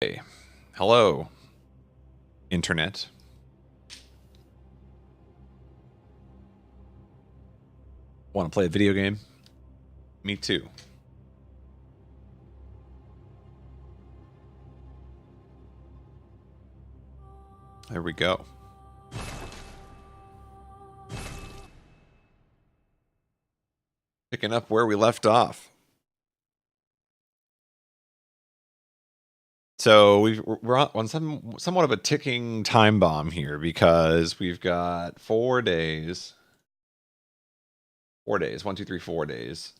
Hey, hello, internet. Want to play a video game? Me too. There we go. Picking up where we left off. So we're on somewhat of a ticking time bomb here because we've got 4 days. 4 days. 4 days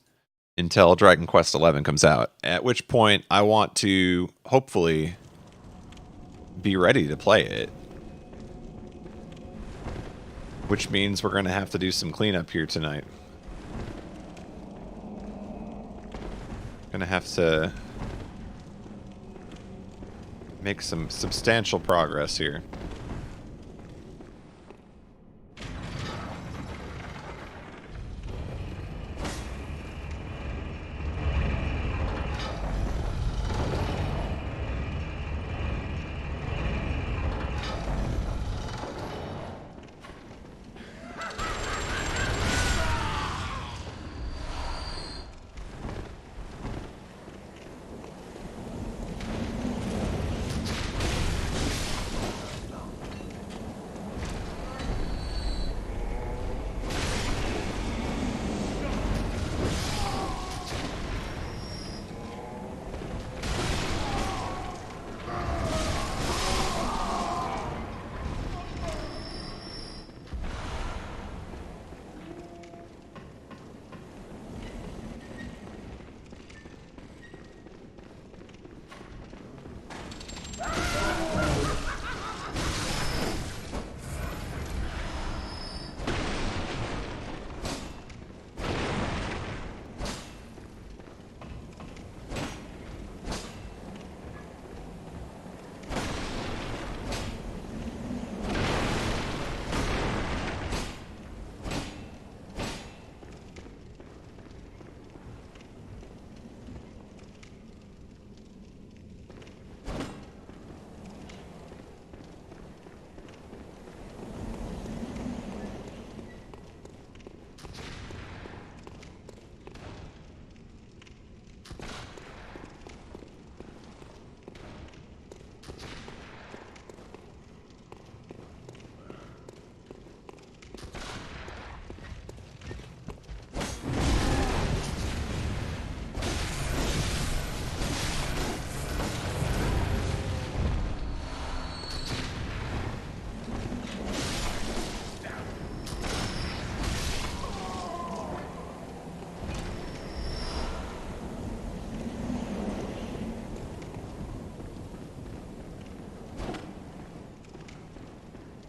until Dragon Quest XI comes out. At which point I want to hopefully be ready to play it. Which means we're going to have to do some cleanup here tonight. Gonna have to make some substantial progress here.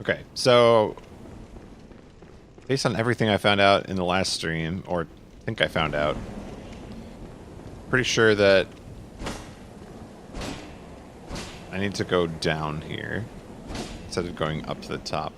Okay, so based on everything I found out in the last stream, or think I found out, pretty sure that I need to go down here instead of going up to the top.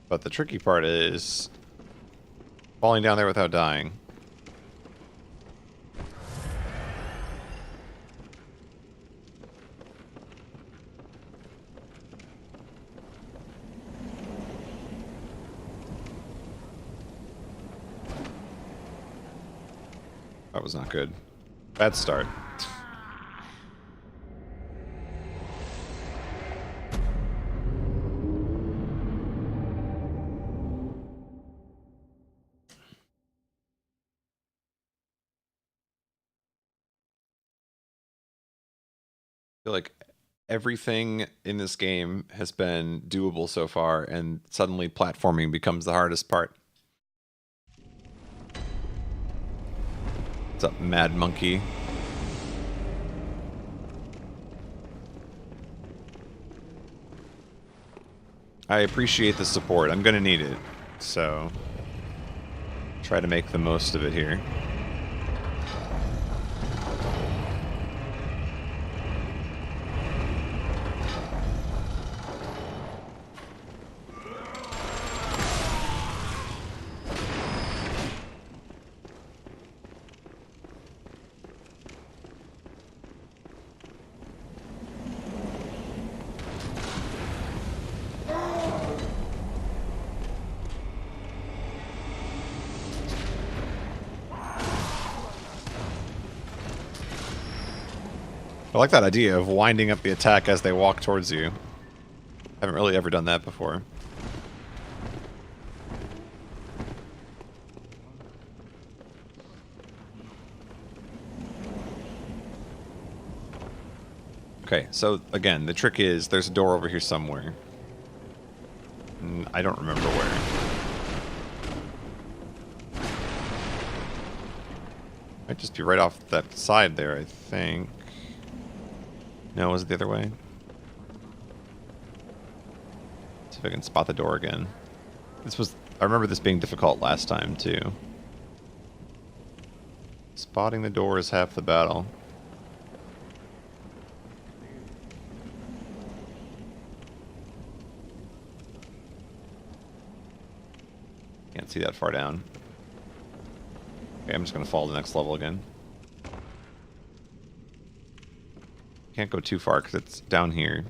But the tricky part is falling down there without dying. That was not good. Bad start. I feel like everything in this game has been doable so far, and suddenly platforming becomes the hardest part. What's up, Mad Monkey? I appreciate the support. I'm gonna need it, so try to make the most of it here. I like that idea of winding up the attack as they walk towards you. Haven't really ever done that before. Okay, so again, the trick is there's a door over here somewhere. I don't remember where. Might just be right off that side there, I think. No, was it the other way? See if I can spot the door again. I remember this being difficult last time, too. Spotting the door is half the battle. Can't see that far down. Okay, I'm just gonna fall to the next level again. Can't go too far because it's down here.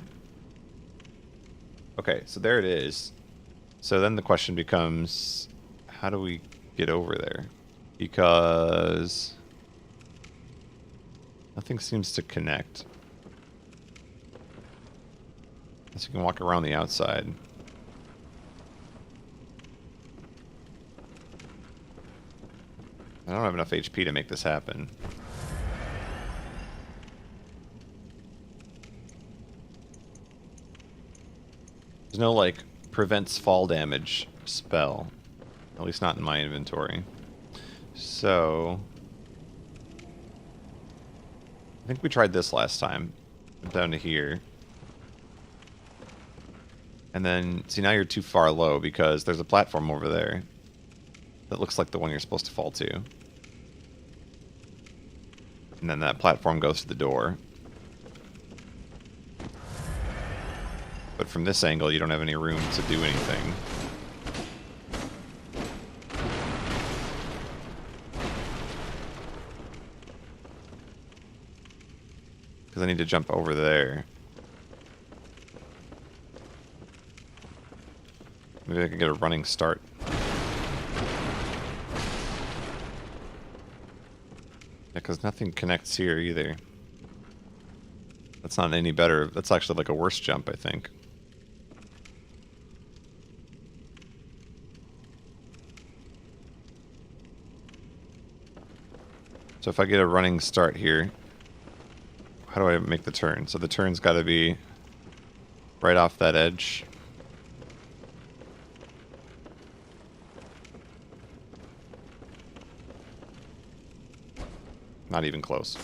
Okay, so there it is. So then the question becomes, how do we get over there? Because nothing seems to connect. Unless you can walk around the outside. I don't have enough HP to make this happen. There's no, like, prevents fall damage spell. At least not in my inventory. So I think we tried this last time. Down to here. And then, see, now you're too far low because there's a platform over there that looks like the one you're supposed to fall to. And then that platform goes to the door. But from this angle, you don't have any room to do anything. Because I need to jump over there. Maybe I can get a running start. Because nothing connects here either. That's not any better. That's actually like a worse jump, I think. So if I get a running start here, how do I make the turn? So the turn's got to be right off that edge. Not even close.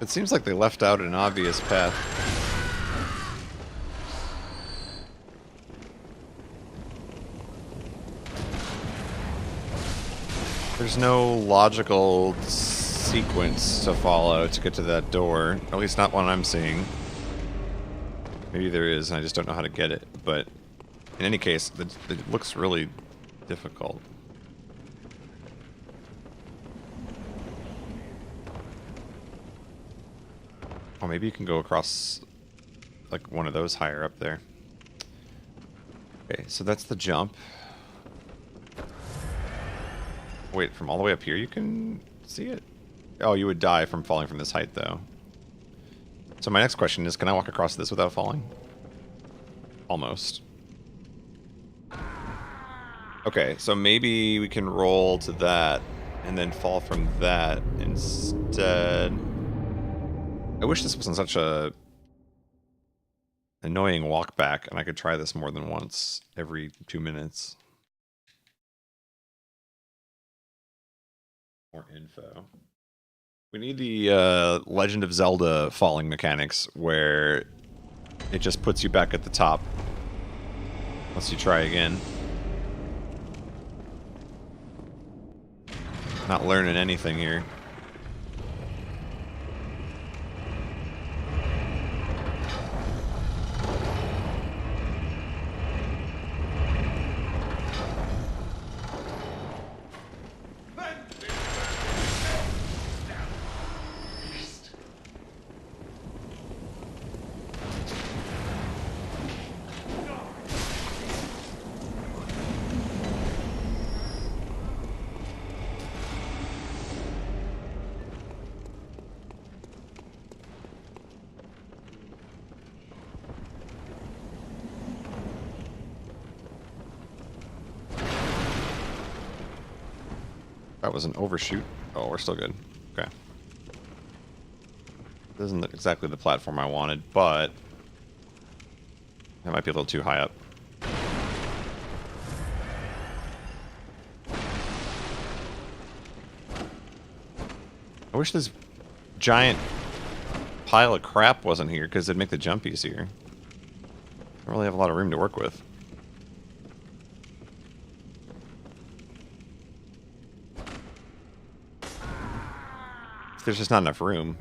It seems like they left out an obvious path. There's no logical sequence to follow to get to that door. At least not one I'm seeing. Maybe there is, and I just don't know how to get it. But in any case, it looks really difficult. Oh, maybe you can go across, like, one of those higher up there. Okay, so that's the jump. Wait, from all the way up here you can see it? Oh, you would die from falling from this height, though. So my next question is, can I walk across this without falling? Almost. Okay, so maybe we can roll to that and then fall from that instead. I wish this wasn't such a annoying walk back and I could try this more than once every 2 minutes. More info. We need the Legend of Zelda falling mechanics where it just puts you back at the top once you try again. Not learning anything here. That was an overshoot. Oh, we're still good. Okay. This isn't exactly the platform I wanted, but that might be a little too high up. I wish this giant pile of crap wasn't here, because it'd make the jump easier. I don't really have a lot of room to work with. There's just not enough room.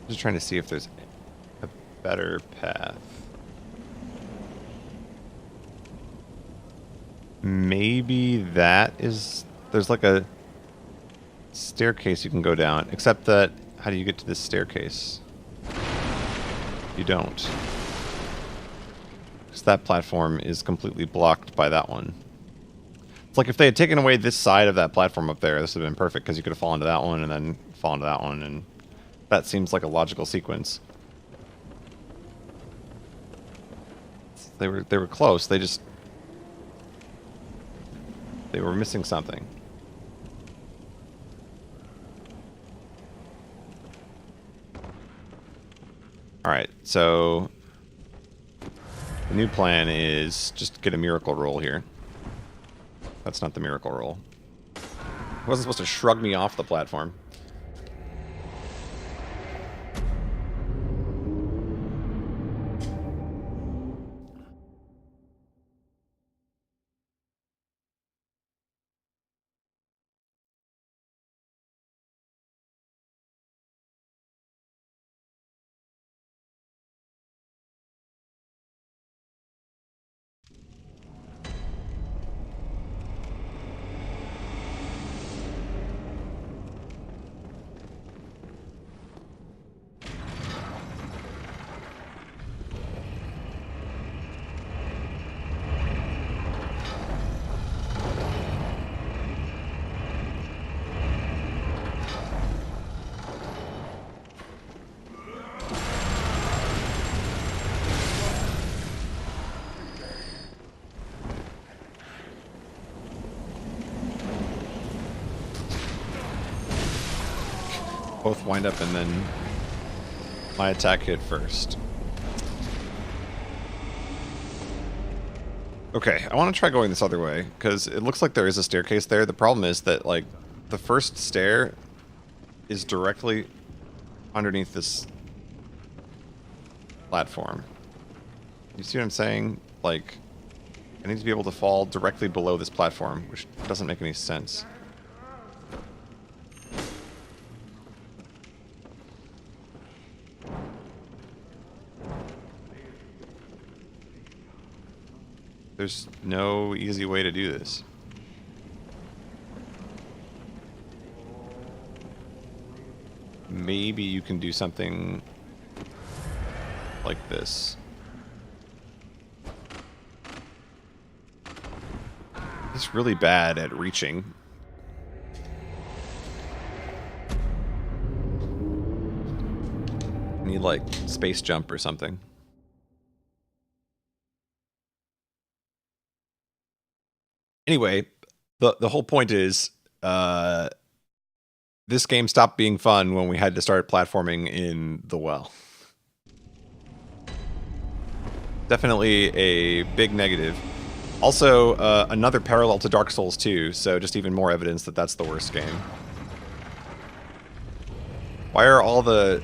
Just trying to see if there's a better path. Maybe that is... There's like a staircase you can go down. Except that, how do you get to this staircase? You don't. Because that platform is completely blocked by that one. It's like if they had taken away this side of that platform up there, this would have been perfect, because you could have fallen to that one and then fallen to that one, and that seems like a logical sequence. They were close, they were missing something. Alright, so the new plan is just get a miracle roll here. That's not the miracle roll. It wasn't supposed to shrug me off the platform. both wind up and then my attack hit first. Okay, I want to try going this other way, because it looks like there is a staircase there. The problem is that, like, the first stair is directly underneath this platform. You see what I'm saying? Like, I need to be able to fall directly below this platform, which doesn't make any sense. There's no easy way to do this. Maybe you can do something like this. It's really bad at reaching. Need like space jump or something. Anyway, the whole point is this game stopped being fun when we had to start platforming in the well. Definitely a big negative. Also, another parallel to Dark Souls 2, so just even more evidence that that's the worst game. Why are all the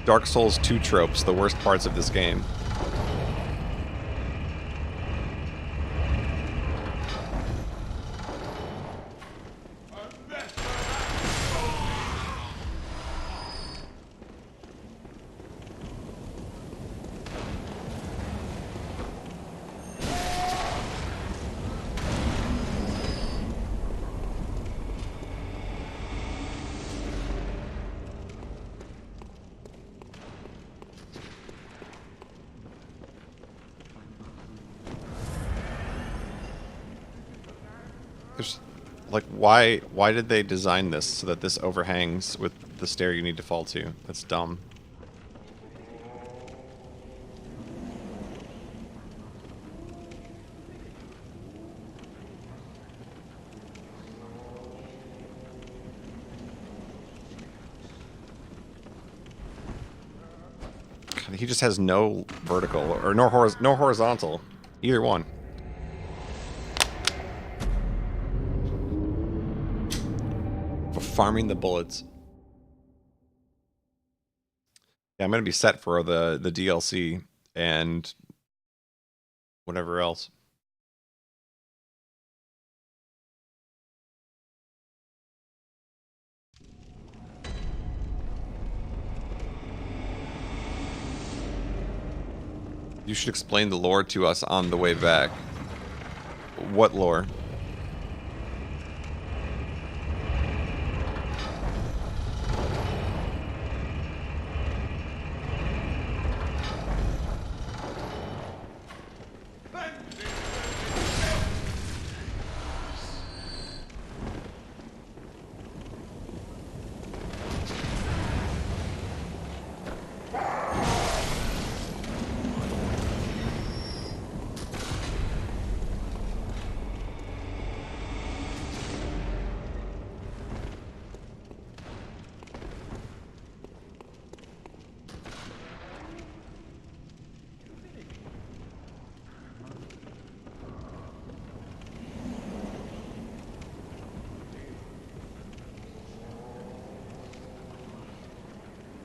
Dark Souls 2 tropes the worst parts of this game? There's, like, why did they design this so that this overhangs with the stair you need to fall to? That's dumb. God, he just has no vertical or no horizontal. Either one. Farming the bullets. Yeah, I'm gonna be set for the DLC and whatever else. You should explain the lore to us on the way back. What lore?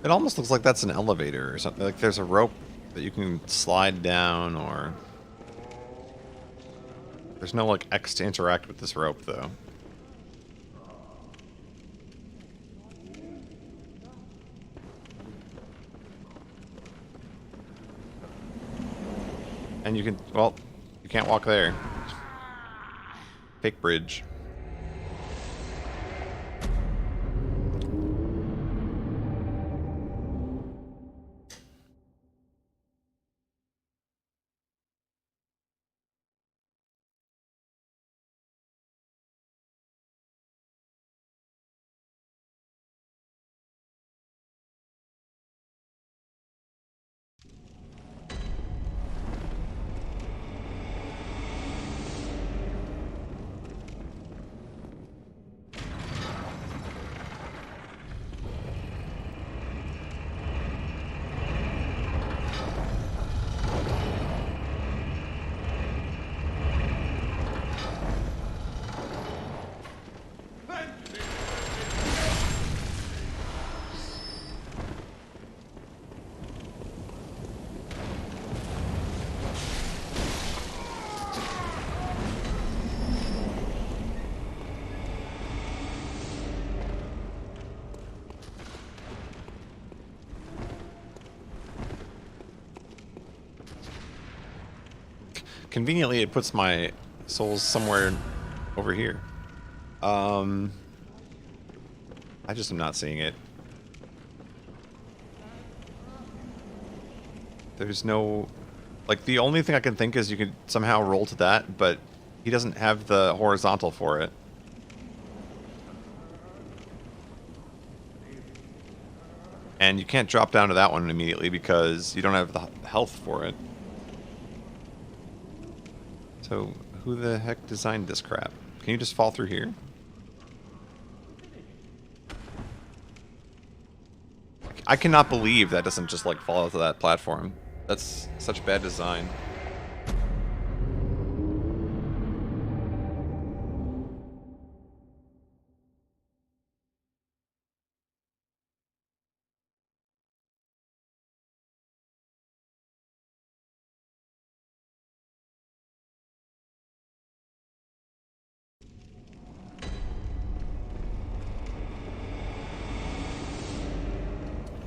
It almost looks like that's an elevator or something. Like there's a rope that you can slide down, or... There's no, like, X to interact with this rope, though. And you can... Well, you can't walk there. Fake bridge. Conveniently, it puts my souls somewhere over here. I just am not seeing it. There's no... Like, the only thing I can think is you could somehow roll to that, but he doesn't have the horizontal for it. And you can't drop down to that one immediately because you don't have the health for it. So, who the heck designed this crap? Can you just fall through here? I cannot believe that doesn't just, like, fall out to that platform. That's such bad design.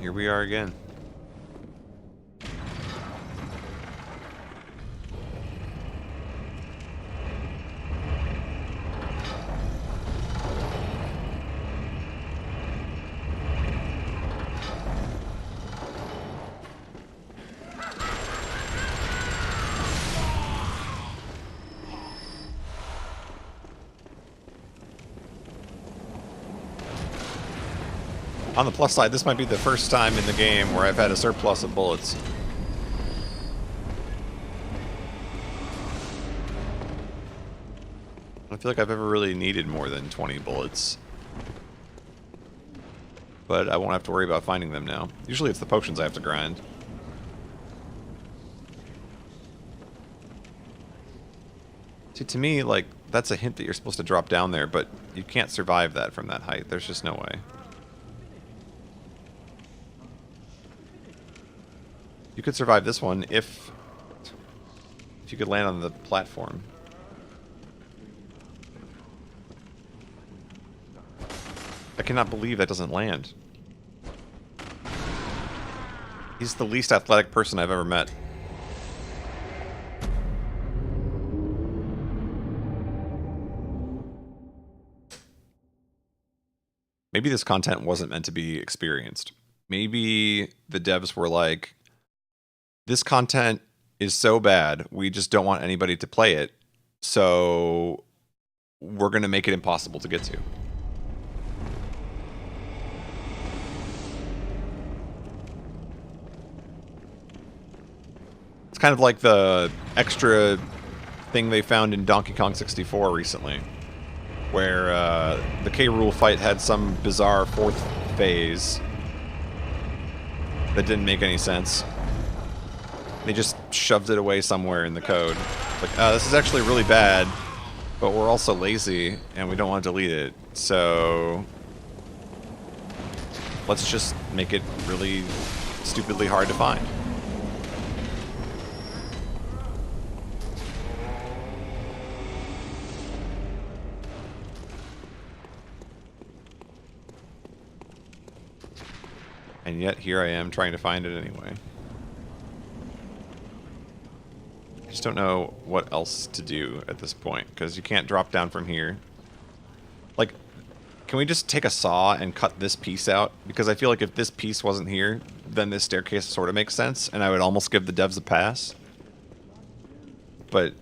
Here we are again. On the plus side, this might be the first time in the game where I've had a surplus of bullets. I don't feel like I've ever really needed more than 20 bullets. But I won't have to worry about finding them now. Usually it's the potions I have to grind. See, to me, like, that's a hint that you're supposed to drop down there, but you can't survive that from that height. There's just no way. You could survive this one if you could land on the platform. I cannot believe that doesn't land. He's the least athletic person I've ever met. Maybe this content wasn't meant to be experienced. Maybe the devs were like, this content is so bad, we just don't want anybody to play it, so we're going to make it impossible to get to. It's kind of like the extra thing they found in Donkey Kong 64 recently, where the K. Rool fight had some bizarre fourth phase that didn't make any sense. They just shoved it away somewhere in the code. Like, this is actually really bad, but we're also lazy, and we don't want to delete it, so let's just make it really stupidly hard to find. And yet, here I am trying to find it anyway. I just don't know what else to do at this point, because you can't drop down from here. Like, can we just take a saw and cut this piece out? Because I feel like if this piece wasn't here, then this staircase sort of makes sense, and I would almost give the devs a pass. But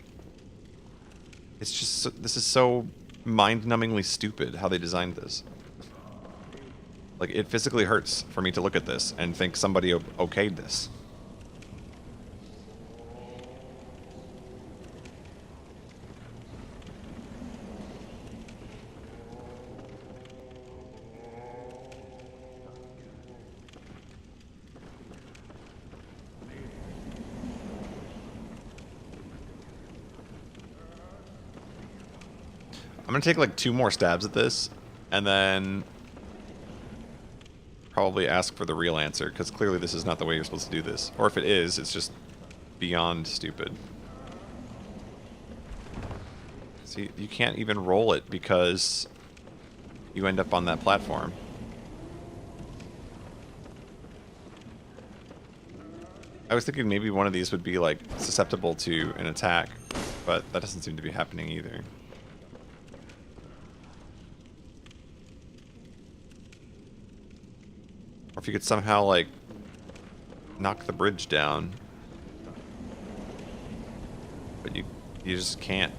it's just, this is so mind-numbingly stupid how they designed this. Like, it physically hurts for me to look at this and think somebody okayed this. I'm gonna take like 2 more stabs at this, and then probably ask for the real answer, because clearly this is not the way you're supposed to do this. Or if it is, it's just beyond stupid. See, you can't even roll it because you end up on that platform. I was thinking maybe one of these would be, like, susceptible to an attack, but that doesn't seem to be happening either. Or if you could somehow, like, knock the bridge down. But you just can't.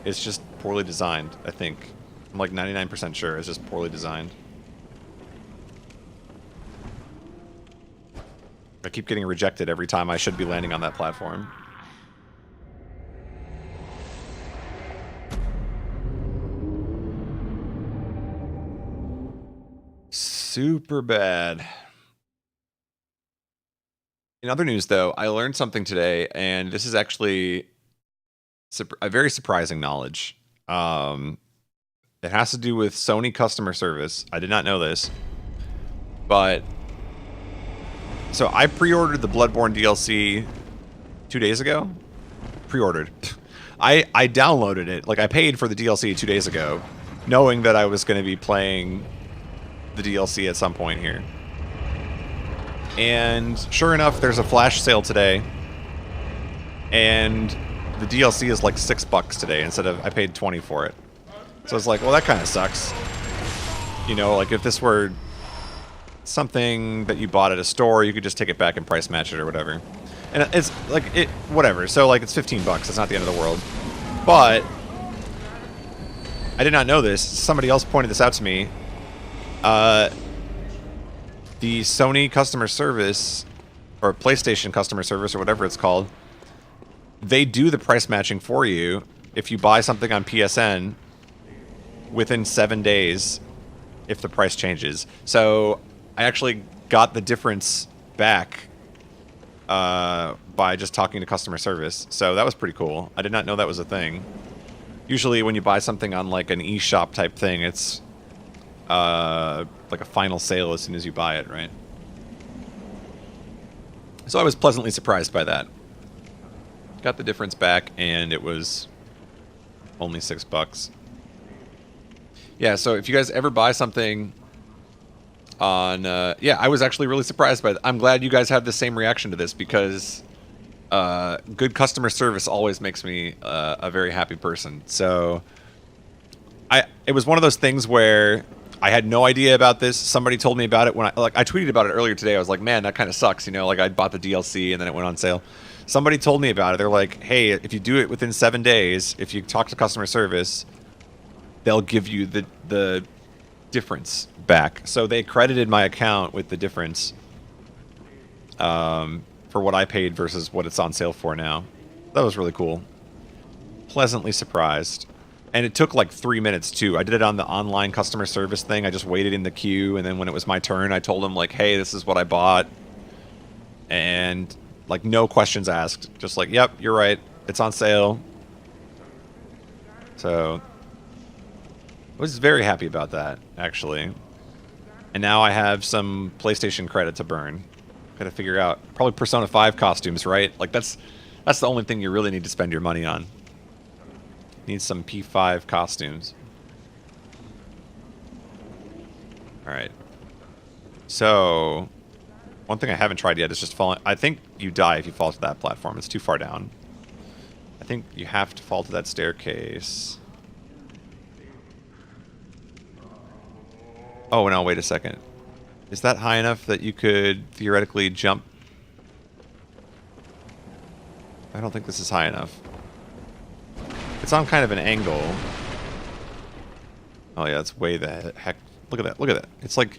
It's just poorly designed, I think. I'm like 99% sure it's just poorly designed. I keep getting rejected every time I should be landing on that platform. Super bad. In other news, though, I learned something today, and this is actually a very surprising knowledge. It has to do with Sony customer service. I did not know this, but so I pre-ordered the Bloodborne DLC 2 days ago. Pre-ordered. I downloaded it. Like, I paid for the DLC 2 days ago, knowing that I was going to be playing the DLC at some point here. And sure enough, there's a flash sale today, and the DLC is like $6 today instead of I paid 20 for it. So it's like, well, that kind of sucks. You know, like if this were something that you bought at a store, you could just take it back and price match it or whatever. And it's like whatever. So like it's $15. It's not the end of the world. But I did not know this. Somebody else pointed this out to me. The Sony customer service, or PlayStation customer service, or whatever it's called, they do the price matching for you if you buy something on PSN within 7 days if the price changes. So I actually got the difference back by just talking to customer service. So that was pretty cool. I did not know that was a thing. Usually when you buy something on like an eShop type thing, it's like a final sale as soon as you buy it, right? So I was pleasantly surprised by that. Got the difference back, and it was only $6. Yeah, so if you guys ever buy something on... yeah, I was actually really surprised by that. I'm glad you guys have the same reaction to this, because good customer service always makes me a very happy person. So it was one of those things where I had no idea about this. Somebody told me about it when I tweeted about it earlier today. I was like, man, that kind of sucks. You know, like I bought the DLC and then it went on sale. Somebody told me about it. They're like, hey, if you do it within 7 days, if you talk to customer service, they'll give you the difference back. So they credited my account with the difference for what I paid versus what it's on sale for now. That was really cool. Pleasantly surprised. And it took like 3 minutes, too. I did it on the online customer service thing. I just waited in the queue, and then when it was my turn, I told them, like, hey, this is what I bought. And, like, no questions asked. Just like, yep, you're right. It's on sale. So, I was very happy about that, actually. And now I have some PlayStation credit to burn. Gotta figure out. Probably Persona 5 costumes, right? Like, that's the only thing you really need to spend your money on. Need some P5 costumes. Alright. So, one thing I haven't tried yet is just falling. I think you die if you fall to that platform. It's too far down. I think you have to fall to that staircase. Oh, no, wait a second. Is that high enough that you could theoretically jump? I don't think this is high enough. It's on kind of an angle. Oh yeah, it's way the heck. Look at that. Look at that. It's like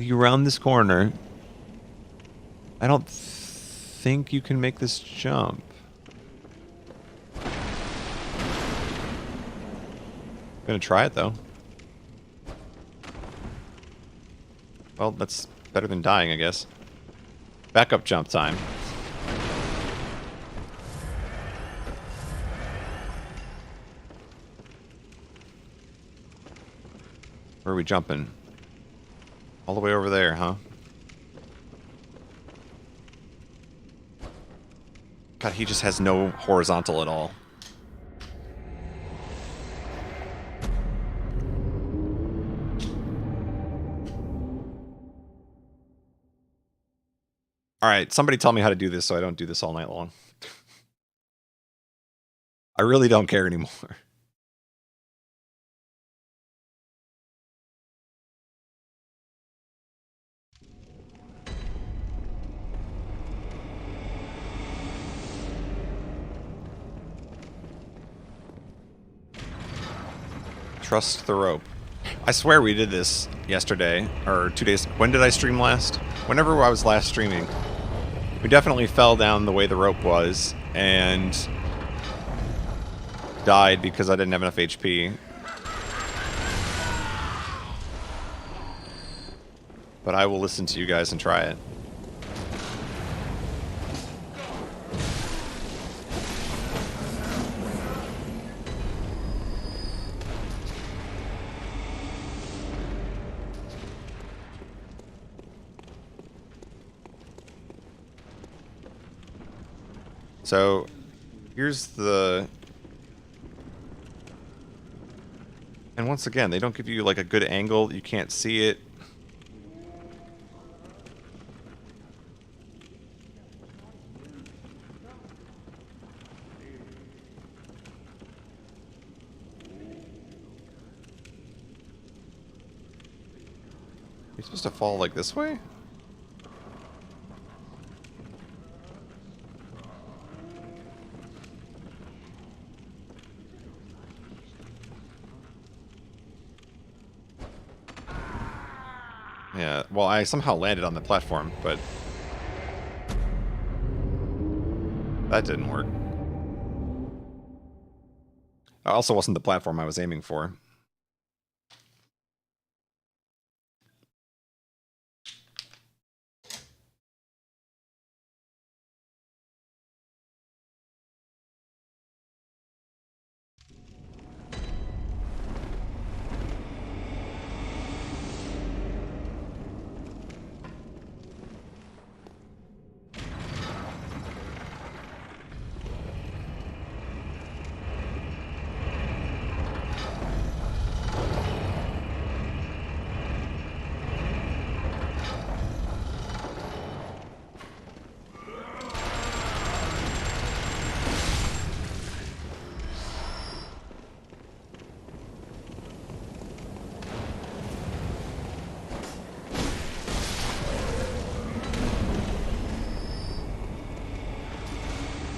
you round this corner. I don't think you can make this jump. I'm gonna try it though. Well, that's better than dying, I guess. Backup jump time. Where are we jumping? All the way over there, huh? God, he just has no horizontal at all. Alright, somebody tell me how to do this so I don't do this all night long. I really don't care anymore. Trust the rope. I swear we did this yesterday, or 2 days. When did I stream last? Whenever I was last streaming. We definitely fell down the way the rope was, and died because I didn't have enough HP. But I will listen to you guys and try it. So, here's the... And once again, they don't give you like a good angle, you can't see it. You're supposed to fall like this way? Yeah, well, I somehow landed on the platform, but that didn't work. It also wasn't the platform I was aiming for.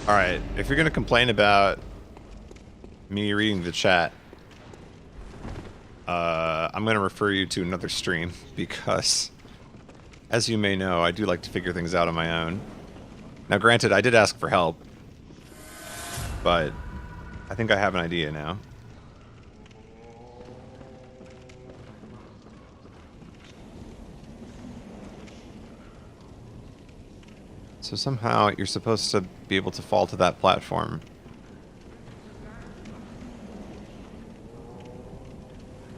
Alright, if you're gonna complain about me reading the chat, I'm gonna refer you to another stream, because, as you may know, I do like to figure things out on my own. Now granted, I did ask for help, but I think I have an idea now. So somehow you're supposed to be able to fall to that platform.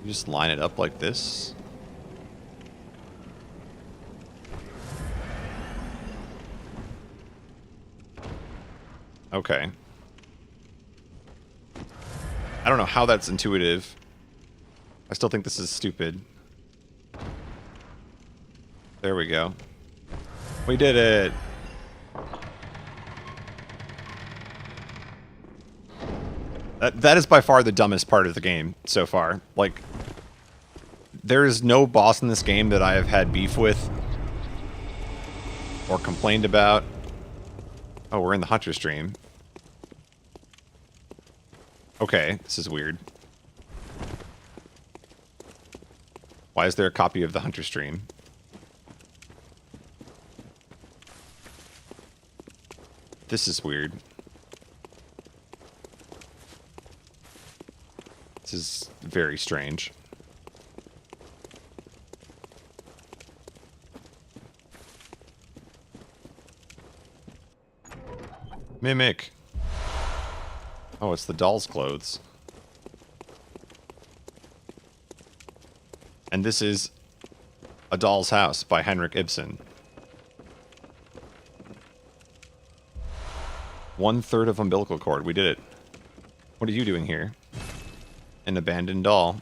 You just line it up like this. Okay. I don't know how that's intuitive. I still think this is stupid. There we go. We did it! That is by far the dumbest part of the game so far. Like, there is no boss in this game that I have had beef with or complained about. Oh, we're in the Hunter stream. Okay, this is weird. Why is there a copy of the Hunter stream? This is weird. This is very strange. Mimic. Oh, it's the doll's clothes. And this is A Doll's House by Henrik Ibsen. 1/3 of umbilical cord. We did it. What are you doing here? An abandoned doll.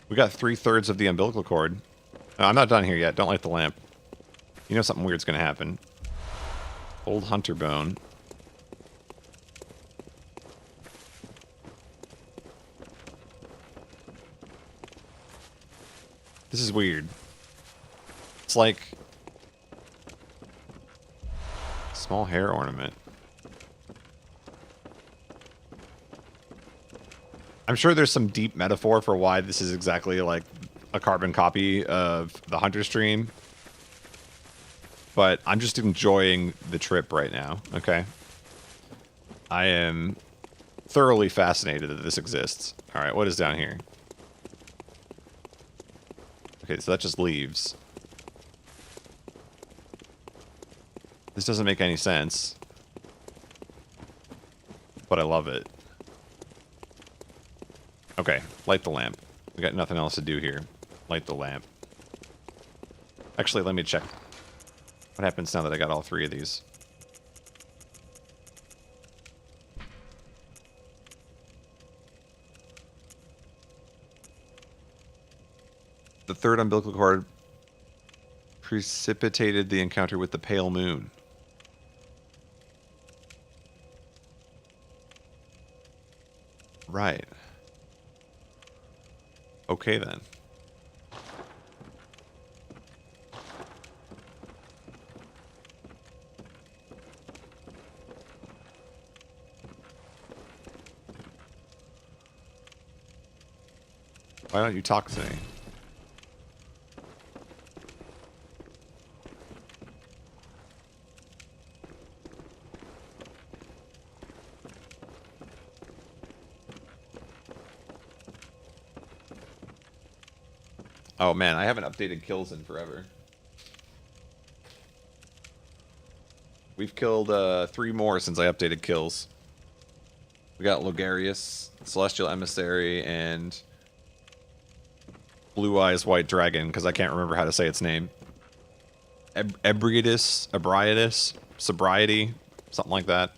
We got 3/3 of the umbilical cord. No, I'm not done here yet. Don't light the lamp. You know something weird's gonna happen. Old hunter bone. This is weird. It's like... small hair ornament. I'm sure there's some deep metaphor for why this is exactly like a carbon copy of the hunter stream. But I'm just enjoying the trip right now, okay? I am thoroughly fascinated that this exists. Alright, what is down here? Okay, so that just leaves. This doesn't make any sense. But I love it. Okay, light the lamp. We got nothing else to do here. Light the lamp. Actually, let me check. What happens now that I got all three of these? The third umbilical cord precipitated the encounter with the pale moon. Right. Okay, then. Why don't you talk to me? Oh man, I haven't updated kills in forever. We've killed 3 more since I updated kills. We got Logarius, Celestial Emissary, and Blue Eyes White Dragon, because I can't remember how to say its name. Ebriatus, Sobriety, something like that.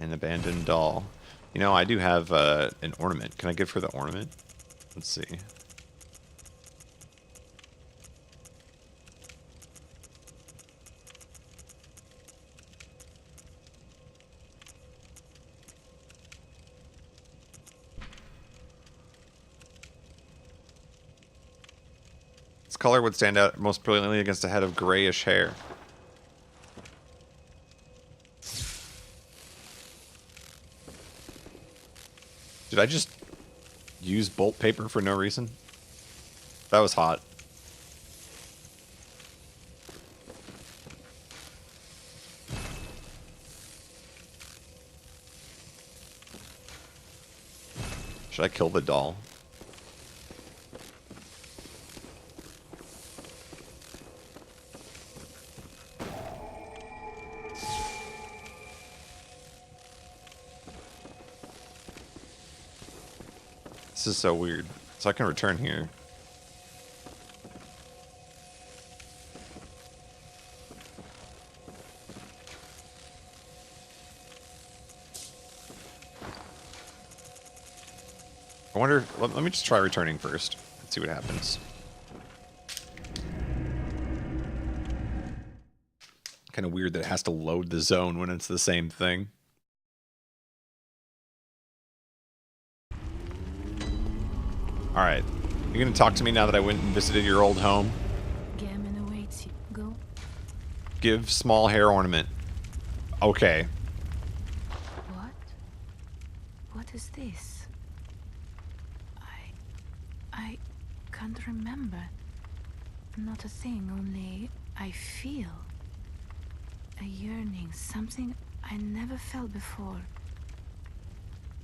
An abandoned doll. You know, I do have an ornament. Can I give her the ornament? Let's see. This color would stand out most brilliantly against a head of grayish hair. Did I just use bolt paper for no reason? That was hot. Should I kill the doll? This is so weird. So I can return here. I wonder... Let me just try returning first. Let's see what happens. Kind of weird that it has to load the zone when it's the same thing. Alright. You gonna talk to me now that I went and visited your old home? Gammon awaits you. Go. Give small hair ornament. Okay. What? What is this? I can't remember. Not a thing, only I feel a yearning, something I never felt before.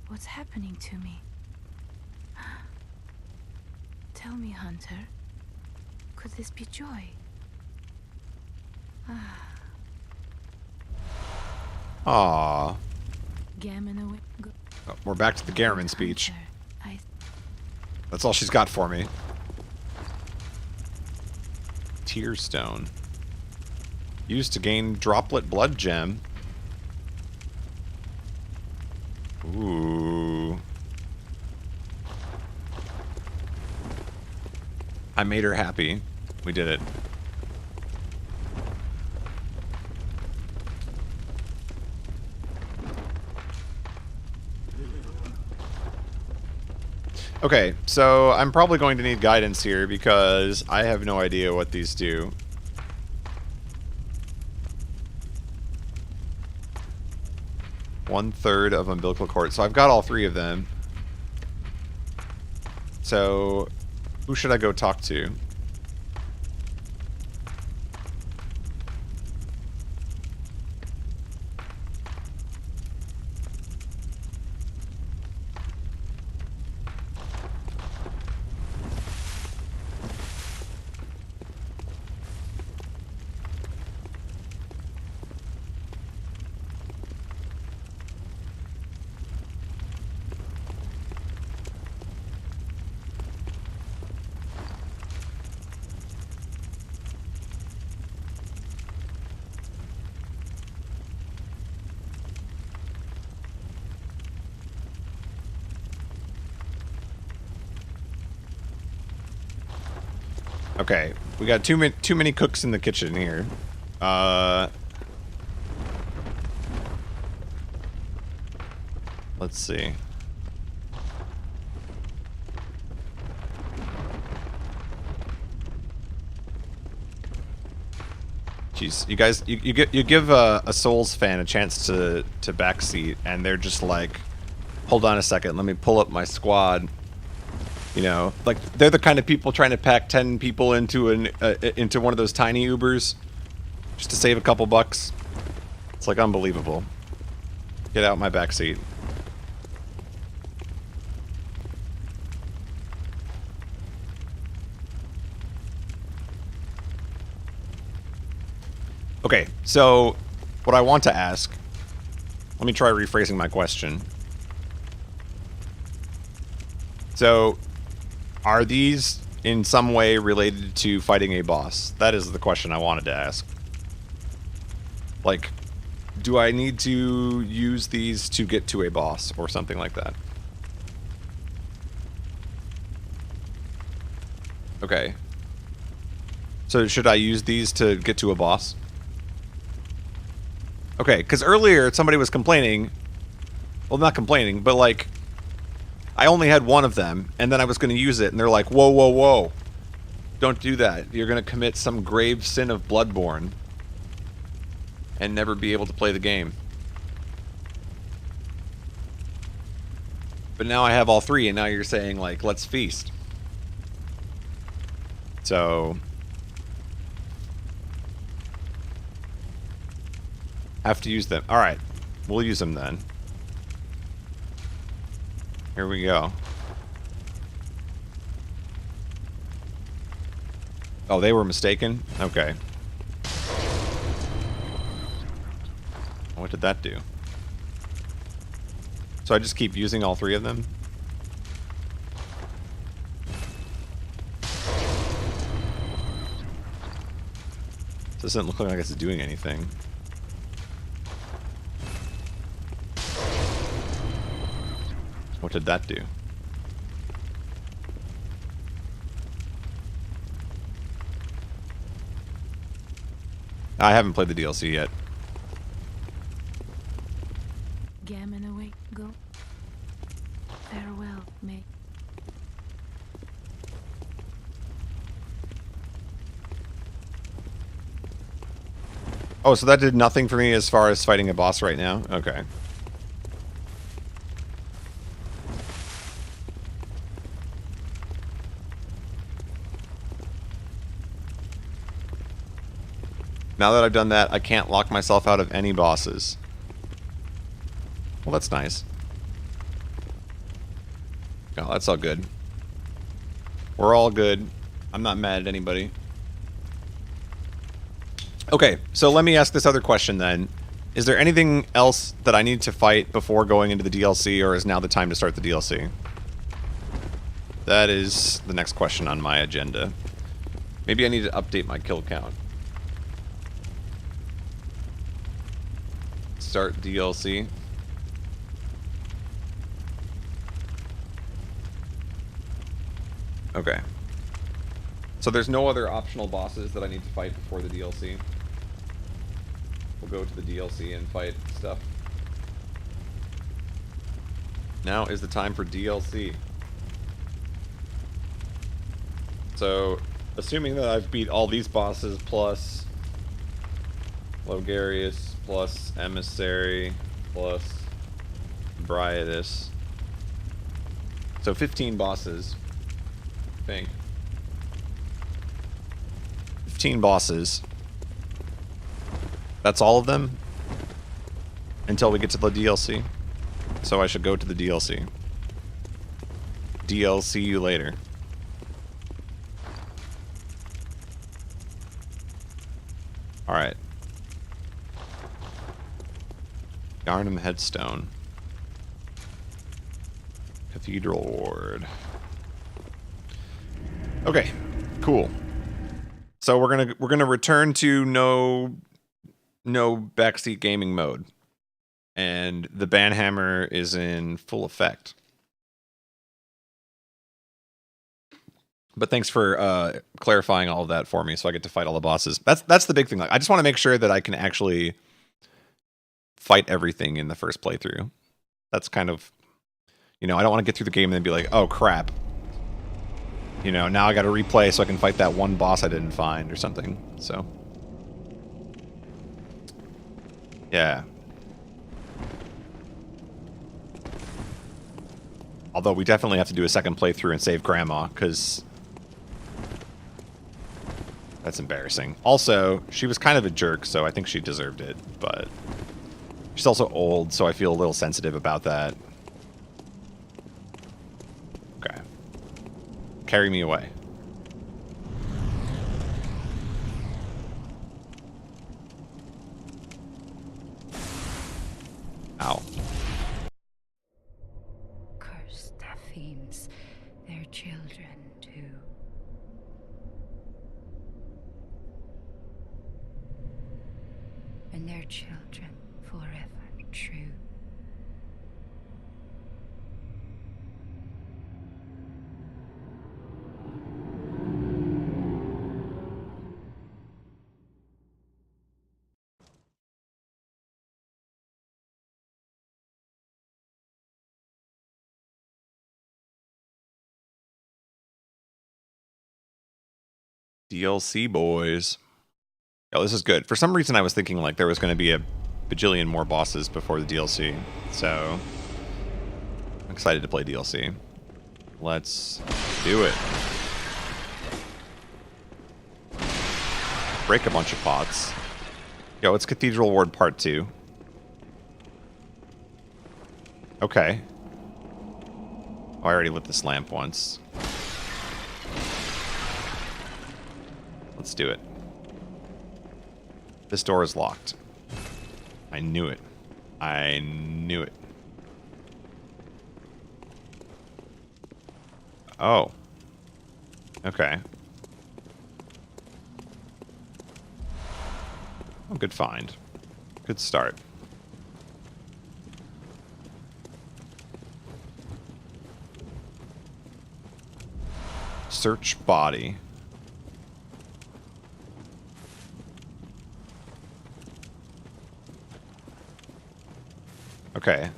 What's happening to me? Tell me, Hunter. Could this be joy? Aww. Gammon away. Go. Oh, we're back to the Gammon speech. Hunter, That's all she's got for me. Tear stone. Used to gain droplet blood gem. I made her happy. We did it. Okay, so I'm probably going to need guidance here because I have no idea what these do. One-third of umbilical cord. So I've got all three of them. So who should I go talk to? Okay, we got too many cooks in the kitchen here. Let's see. Jeez, you guys, you give a Souls fan a chance to backseat, and they're just like, hold on a second, let me pull up my squad. You know, like they're the kind of people trying to pack 10 people into into one of those tiny Ubers just to save a couple bucks. It's like unbelievable. Get out my backseat. Okay, so what I want to ask, let me try rephrasing my question. So, are these in some way related to fighting a boss? That is the question I wanted to ask. Like, do I need to use these to get to a boss or something like that? Okay. So should I use these to get to a boss? Okay, because earlier somebody was complaining. Well, not complaining, but like, I only had one of them, and then I was going to use it, and they're like, whoa, whoa, whoa. Don't do that. You're going to commit some grave sin of Bloodborne and never be able to play the game. But now I have all three, and now you're saying, like, let's feast. So have to use them. Alright, we'll use them then. Here we go. Oh, they were mistaken? Okay. What did that do? So I just keep using all three of them? This doesn't look like it's doing anything. What did that do? I haven't played the DLC yet. Gammon away, go. Farewell, mate. Oh, so that did nothing for me as far as fighting a boss right now? Okay. Now that I've done that, I can't lock myself out of any bosses. Well, that's nice. Oh, that's all good. We're all good. I'm not mad at anybody. Okay, so let me ask this other question then. Is there anything else that I need to fight before going into the DLC, or is now the time to start the DLC? That is the next question on my agenda. Maybe I need to update my kill count. Start DLC. Okay. So there's no other optional bosses that I need to fight before the DLC. We'll go to the DLC and fight stuff. Now is the time for DLC. So, assuming that I've beat all these bosses plus Logarius, plus Emissary, plus Briatus. So 15 bosses, I think. 15 bosses. That's all of them until we get to the DLC. So I should go to the DLC. DLC you later. Alright. Garnham Headstone. Cathedral Ward. Okay, cool. So we're gonna return to no backseat gaming mode. And the banhammer is in full effect. But thanks for clarifying all of that for me, so I get to fight all the bosses. That's the big thing. Like, I just want to make sure that I can actually fight everything in the first playthrough. That's kind of, you know, I don't want to get through the game and then be like, oh crap. You know, now I got to replay so I can fight that one boss I didn't find or something. So, yeah. Although we definitely have to do a second playthrough and save Grandma, because that's embarrassing. Also, she was kind of a jerk, so I think she deserved it, but she's also old, so I feel a little sensitive about that. Okay. Carry me away. Ow. Their children too. And their children forever true. DLC boys. Oh, this is good. For some reason I was thinking like there was going to be a bajillion more bosses before the DLC. So, I'm excited to play DLC. Let's do it. Break a bunch of pots. Yo, it's Cathedral Ward Part 2. Okay. Oh, I already lit this lamp once. Let's do it. This door is locked. I knew it. I knew it. Oh. Okay. Oh, good find. Good start. Search body. Okay.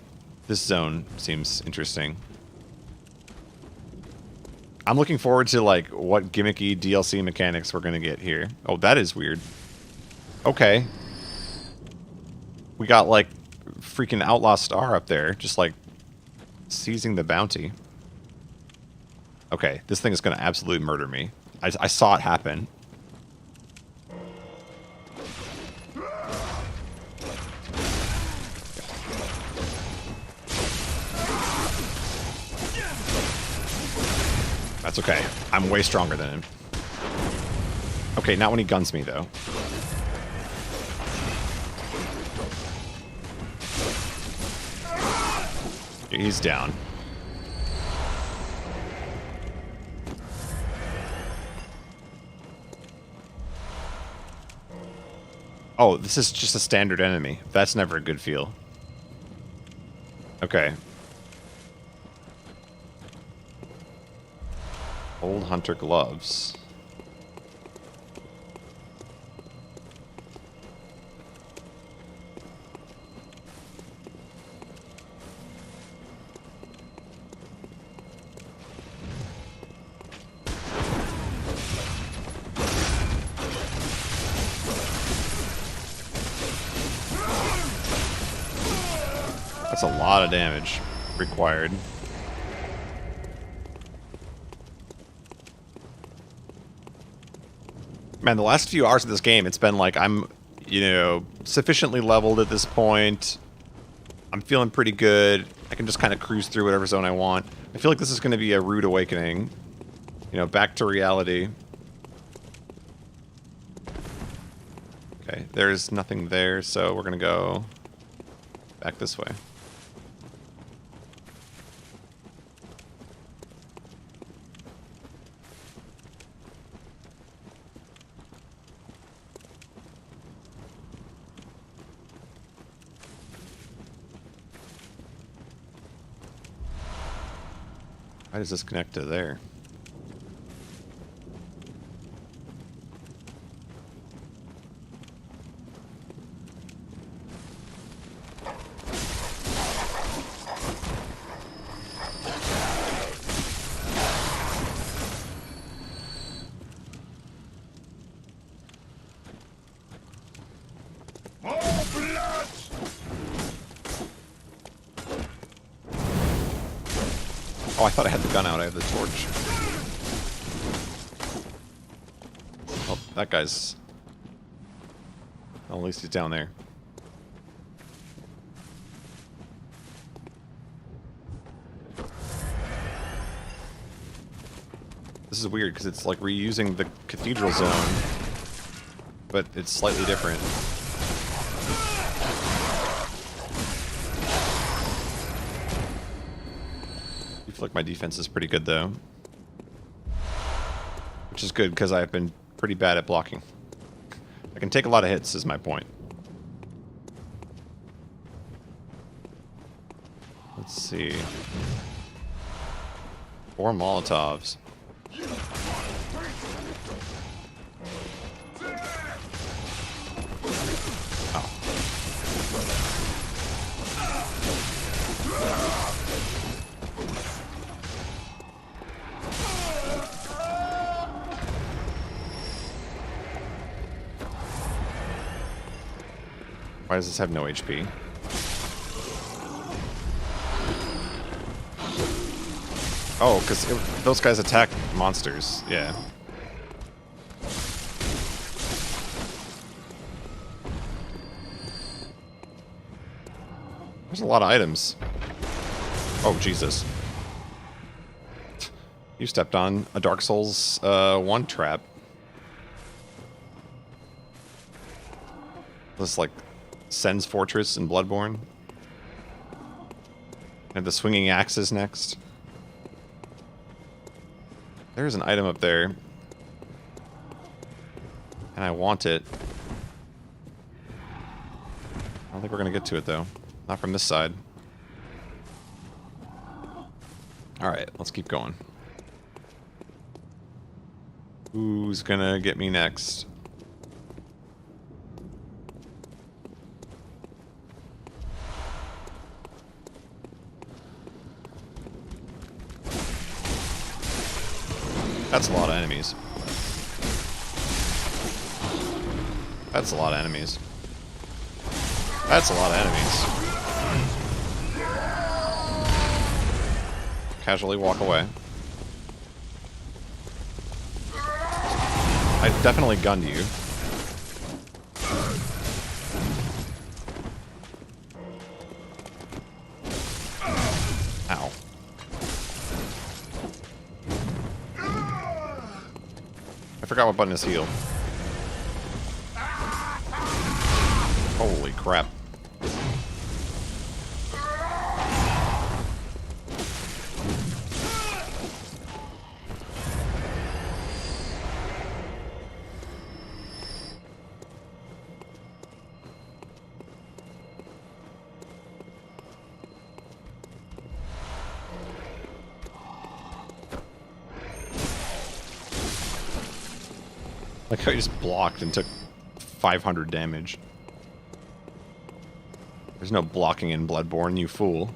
This zone seems interesting. I'm looking forward to, like, what gimmicky DLC mechanics we're gonna get here. Oh, that is weird. Okay. We got, like, freaking Outlaw Star up there, just, like, seizing the bounty. Okay, this thing is gonna absolutely murder me. I saw it happen. That's okay. I'm way stronger than him. Okay, not when he guns me, though. He's down. Oh, this is just a standard enemy. That's never a good feel. Okay. Old hunter gloves. That's a lot of damage required. Man, the last few hours of this game, it's been like I'm, you know, sufficiently leveled at this point. I'm feeling pretty good. I can just kind of cruise through whatever zone I want. I feel like this is going to be a rude awakening. You know, back to reality. Okay, there's nothing there, so we're going to go back this way. Why does this connect to there? Oh, I thought I had the gun out. I have the torch. Oh, that guy's... Well, at least he's down there. This is weird, because it's like reusing the cathedral zone, but it's slightly different. I feel like my defense is pretty good, though. Which is good, because I've been pretty bad at blocking. I can take a lot of hits, is my point. Let's see. 4 Molotovs. Why does this have no HP? Oh, because those guys attack monsters. Yeah. There's a lot of items. Oh, Jesus. You stepped on a Dark Souls 1 trap. This is like Sen's Fortress in Bloodborne. And the swinging axes next. There's an item up there. And I want it. I don't think we're going to get to it, though. Not from this side. Alright, let's keep going. Who's going to get me next? That's a lot of enemies. That's a lot of enemies. That's a lot of enemies. Casually walk away. I definitely gunned you. Ow. I forgot what button is heal. Holy crap. Like how he just blocked and took 500 damage. There's no blocking in Bloodborne, you fool.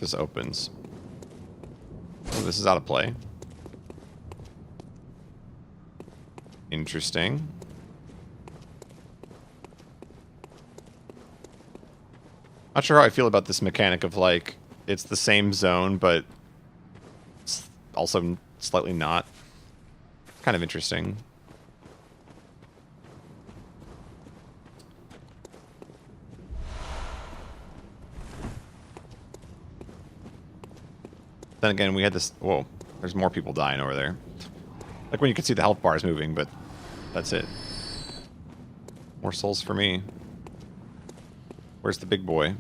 this opens. Oh, this is out of play. Interesting. Not sure how I feel about this mechanic of, like, it's the same zone, but it's also slightly not. Kind of interesting. Then again, we had this... Whoa, there's more people dying over there. Like when you can see the health bars moving, but that's it. More souls for me. Where's the big boy?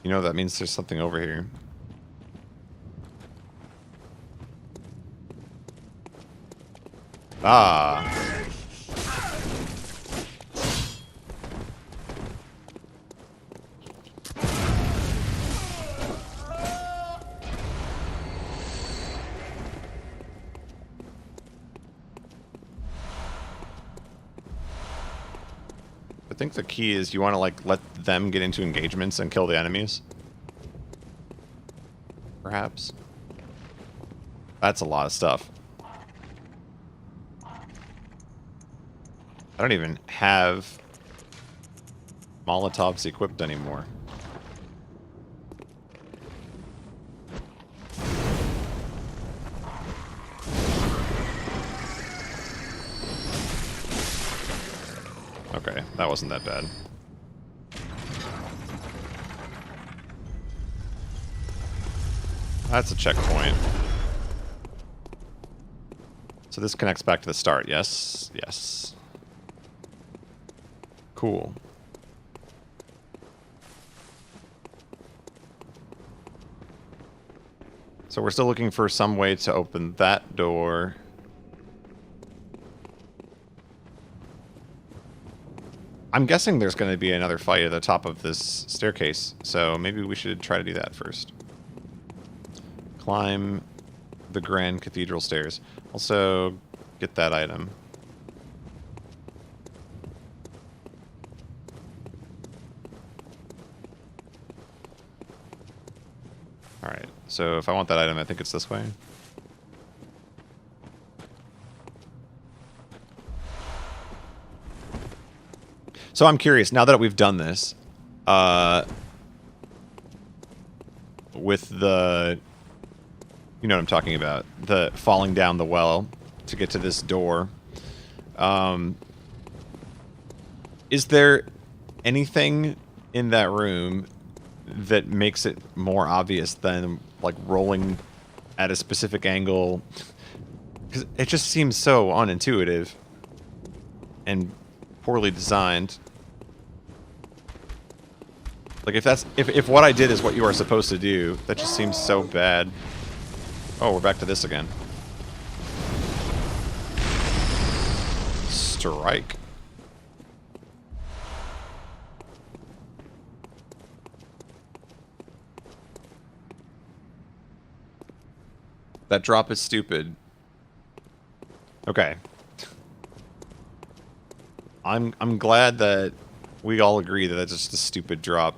You know that means there's something over here. Ah. I think the key is you want to, like, let them get into engagements and kill the enemies. Perhaps. That's a lot of stuff. I don't even have Molotovs equipped anymore. Okay, that wasn't that bad. That's a checkpoint. So this connects back to the start, yes? Yes. Cool. So we're still looking for some way to open that door. I'm guessing there's going to be another fight at the top of this staircase, so maybe we should try to do that first. Climb the Grand Cathedral stairs. Also, get that item. Alright, so if I want that item, I think it's this way. So I'm curious, now that we've done this, with the, you know what I'm talking about, the falling down the well to get to this door, is there anything in that room that makes it more obvious than, like, rolling at a specific angle? Because it just seems so unintuitive and poorly designed. Like, if what I did is what you are supposed to do, that just seems so bad. Oh, we're back to this again. Strike. That drop is stupid. Okay. I'm glad that we all agree that that's just a stupid drop.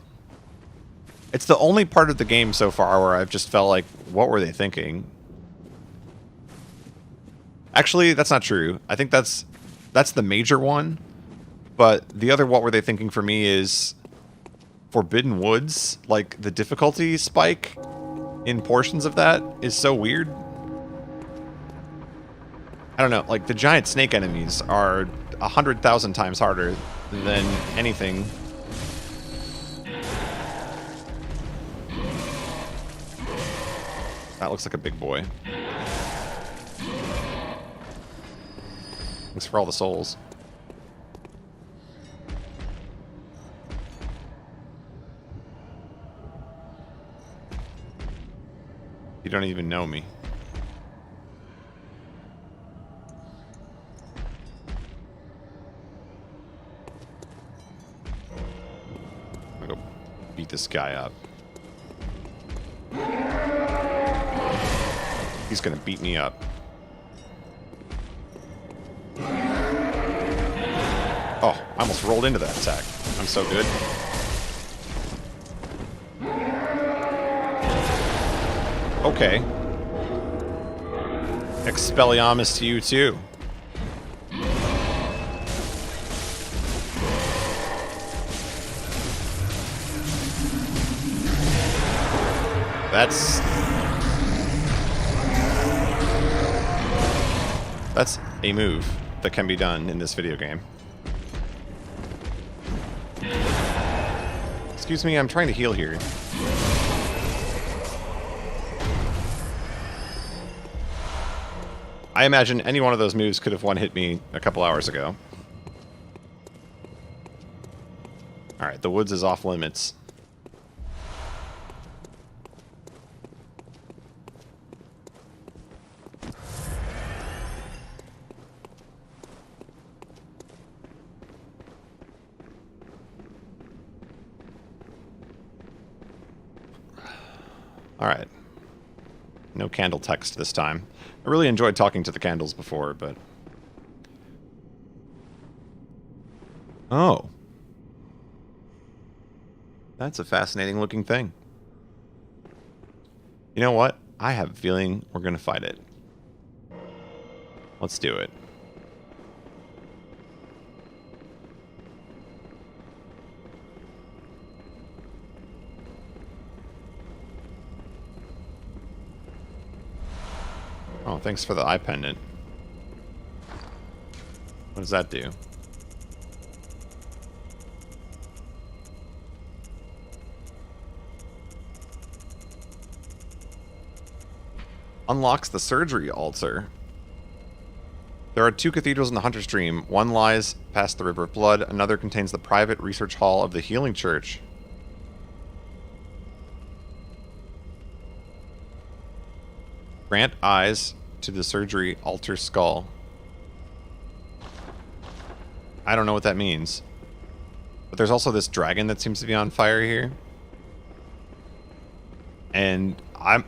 It's the only part of the game so far where I've just felt like, what were they thinking? Actually, that's not true. I think that's the major one. But the other what were they thinking for me is Forbidden Woods. Like, the difficulty spike in portions of that is so weird. I don't know, like, the giant snake enemies are 100,000 times harder than anything. That looks like a big boy. Thanks for all the souls. You don't even know me. I'm gonna go beat this guy up. He's gonna beat me up. Oh, I almost rolled into that attack. I'm so good. Okay. Expelliarmus to you, too. That's a move that can be done in this video game. Excuse me, I'm trying to heal here. I imagine any one of those moves could have one-hit me a couple hours ago. Alright, the woods is off limits. Alright. No candle text this time. I really enjoyed talking to the candles before, but... Oh. That's a fascinating looking thing. You know what? I have a feeling we're going to fight it. Let's do it. Oh, thanks for the eye pendant. What does that do? Unlocks the surgery altar. There are 2 cathedrals in the Hunter's Dream. One lies past the River of Blood. Another contains the private research hall of the Healing Church. Grant eyes to the surgery altar skull. I don't know what that means. But there's also this dragon that seems to be on fire here. And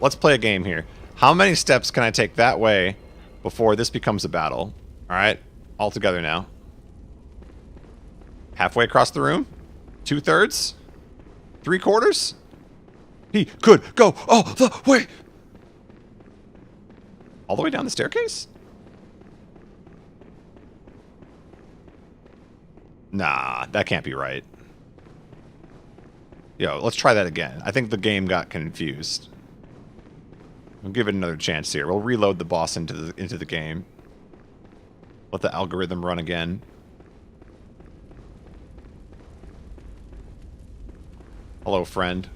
let's play a game here. How many steps can I take that way before this becomes a battle? Alright, all together now. Halfway across the room? 2/3? 3/4? He could go all the way! All the way down the staircase? Nah, that can't be right. Yo, let's try that again. I think the game got confused. We'll give it another chance here. We'll reload the boss into the game. Let the algorithm run again. Hello, friend.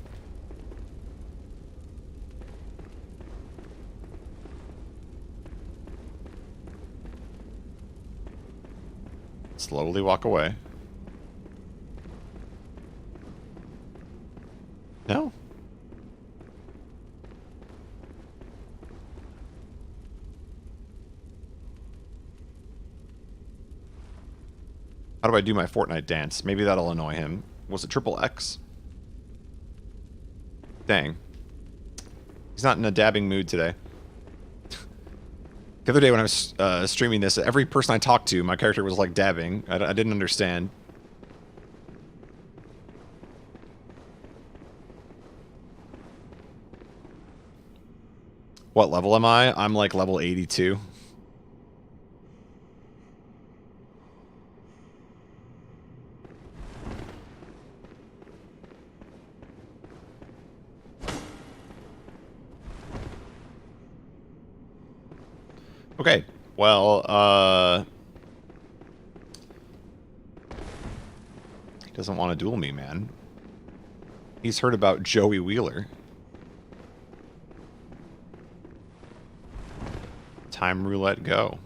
Slowly walk away. No? How do I do my Fortnite dance? Maybe that'll annoy him. Was it triple X? Dang. He's not in a dabbing mood today. The other day when I was streaming this, every person I talked to, my character was like dabbing. I didn't understand. What level am I? I'm like level 82. Okay, well, he doesn't want to duel me, man. He's heard about Joey Wheeler. Time roulette, go.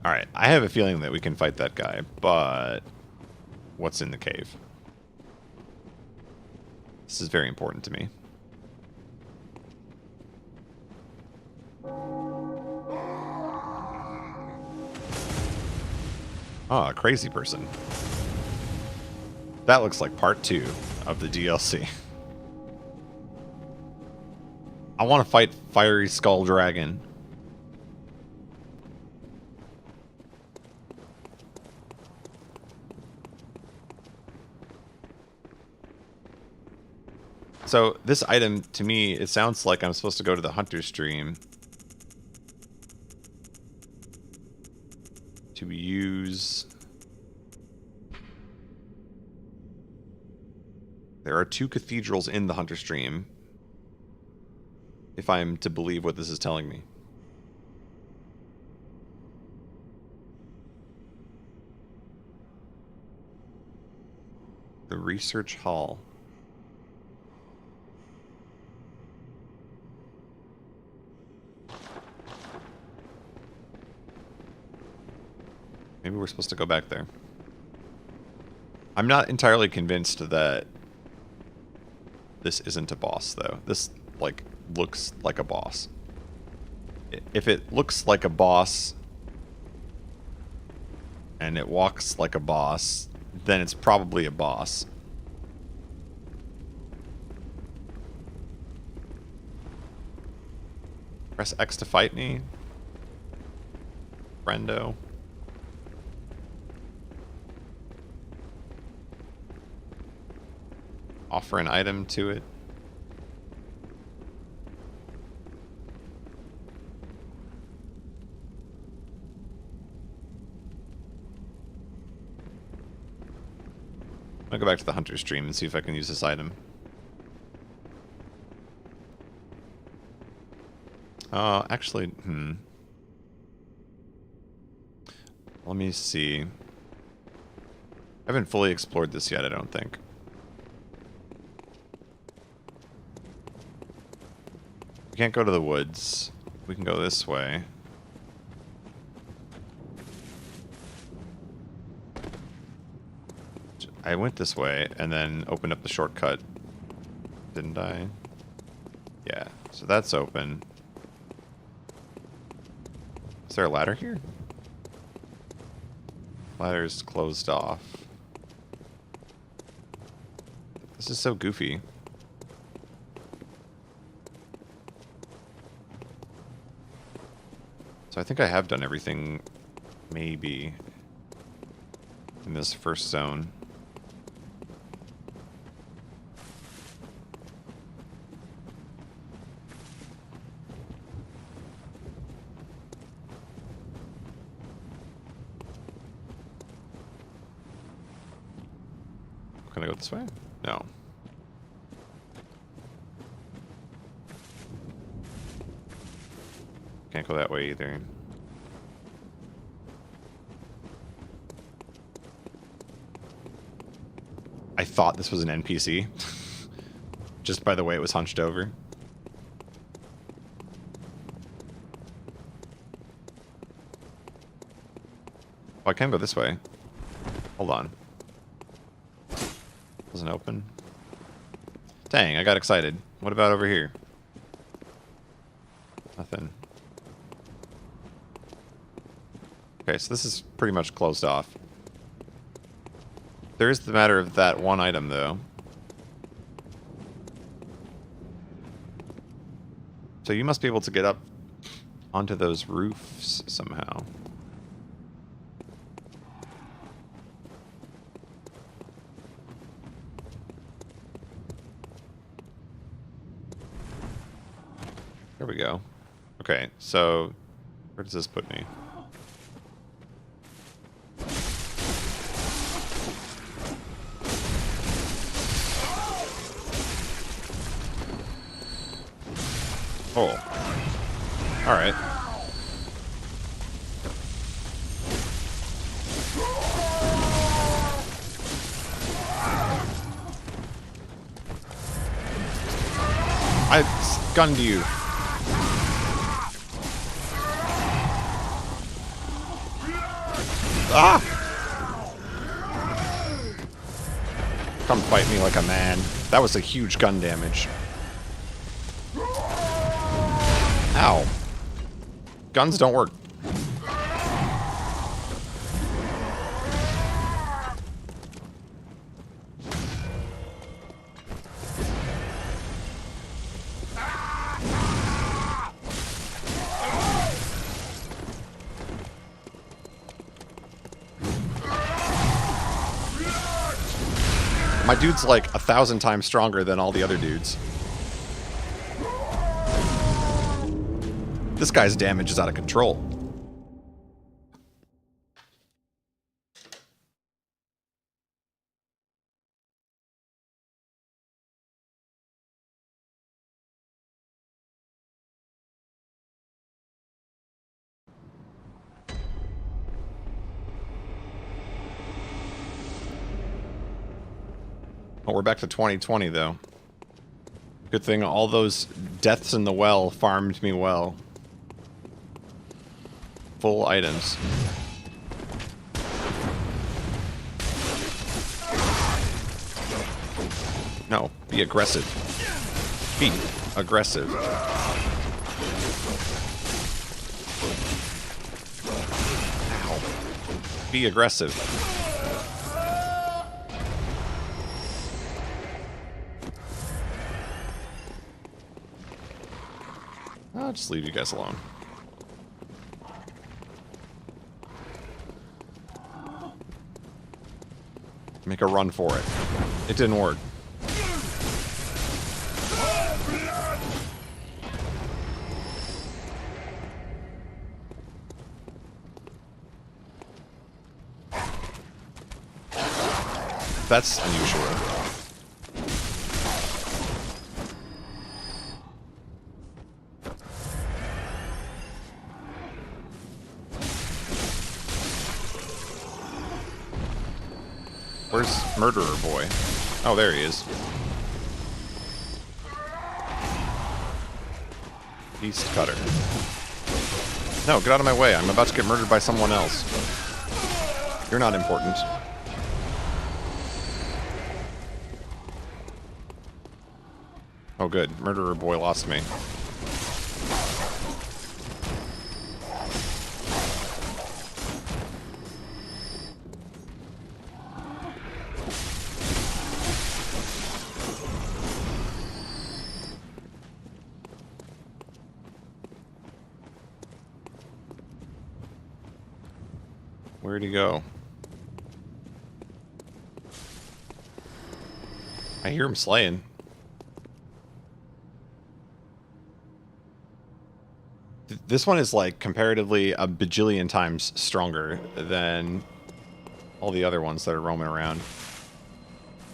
Alright, I have a feeling that we can fight that guy, but what's in the cave? This is very important to me. Oh, a crazy person. That looks like part 2 of the DLC. I want to fight Fiery Skull Dragon. So this item, to me, it sounds like I'm supposed to go to the hunter stream to use... There are 2 cathedrals in the hunter stream, if I'm to believe what this is telling me. The research hall. Maybe we're supposed to go back there. I'm not entirely convinced that this isn't a boss, though. This, like, looks like a boss. If it looks like a boss and it walks like a boss, then it's probably a boss. Press X to fight me. Friendo. Offer an item to it. I'll go back to the hunter stream and see if I can use this item. Actually, let me see. I haven't fully explored this yet, I don't think. We can't go to the woods. We can go this way. I went this way and then opened up the shortcut. Didn't I? Yeah, so that's open. Is there a ladder here? Ladder's closed off. This is so goofy. So I think I have done everything, maybe, in this first zone. Can I go this way? No. Can't go that way either. I thought this was an NPC. Just by the way it was hunched over. Oh, I can go this way. Hold on. Wasn't open. Dang, I got excited. What about over here? Nothing. Okay, so this is pretty much closed off. There is the matter of that one item, though. So you must be able to get up onto those roofs somehow. There we go. Okay, so where does this put me? Oh. Alright. I gunned you. Ah! Come fight me like a man. That was a huge gun damage. Ow. Guns don't work. My dude's like 1,000 times stronger than all the other dudes. This guy's damage is out of control. Oh, we're back to 2020, though. Good thing all those deaths in the well farmed me well. Full items. No, be aggressive. Be aggressive. Ow. Be aggressive. I'll just leave you guys alone. Make a run for it. It didn't work. That's unusual. Where's Murderer Boy? Oh, there he is. Beast Cutter. No, get out of my way. I'm about to get murdered by someone else. You're not important. Oh, good. Murderer Boy lost me. Where'd he go? I hear him slaying. This one is like comparatively a bajillion times stronger than all the other ones that are roaming around.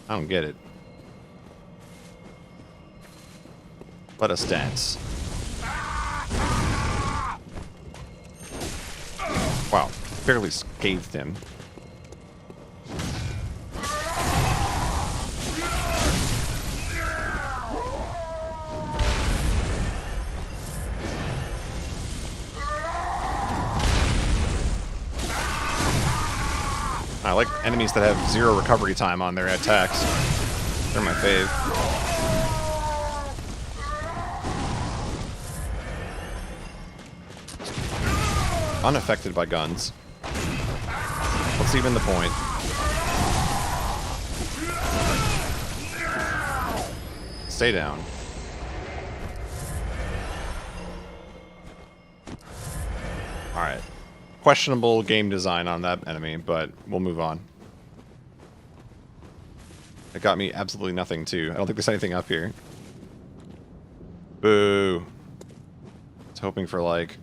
I don't get it. Let us dance. Wow. Barely scathed him. I like enemies that have 0 recovery time on their attacks. They're my fave. Unaffected by guns. What's even the point? Stay down. Alright. Questionable game design on that enemy, but we'll move on. It got me absolutely nothing, too. I don't think there's anything up here. Boo. I was hoping for, like...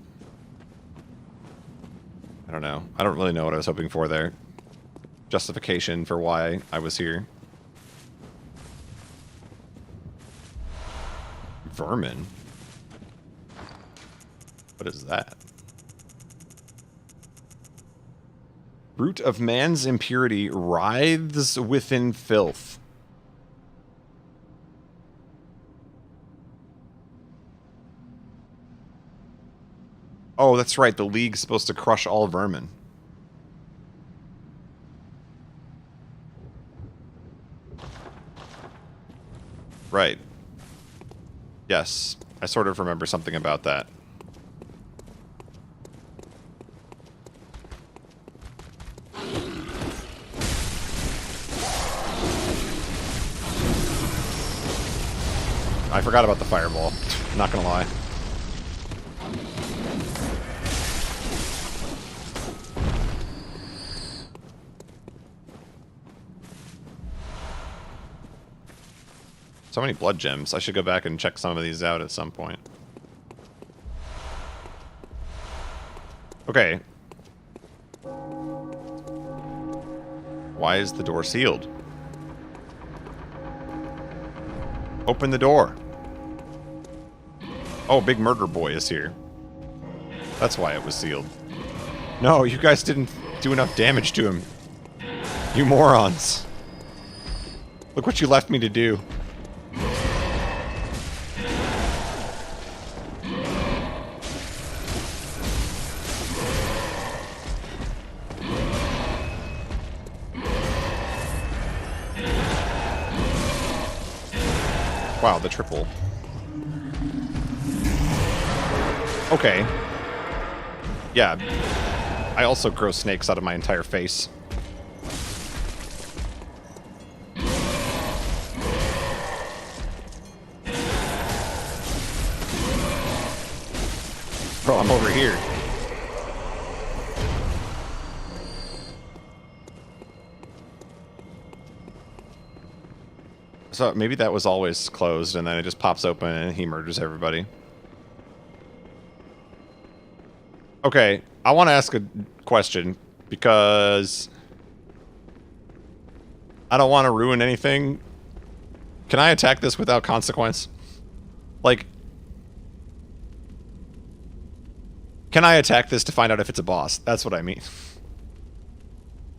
I don't know. I don't really know what I was hoping for there. Justification for why I was here. Vermin? What is that? Root of man's impurity writhes within filth. Oh, that's right. The League's supposed to crush all vermin. Right. Yes. I sort of remember something about that. I forgot about the fireball. Not gonna lie. So many blood gems. I should go back and check some of these out at some point. Okay. Why is the door sealed? Open the door. Oh, big murder boy is here. That's why it was sealed. No, you guys didn't do enough damage to him. You morons. Look what you left me to do. Wow, the triple. Okay. Yeah. I also grow snakes out of my entire face. Bro, I'm over here. So maybe that was always closed and then it just pops open and he murders everybody. Okay, I want to ask a question because I don't want to ruin anything. Can I attack this without consequence? Like, can I attack this to find out if it's a boss? That's what I mean.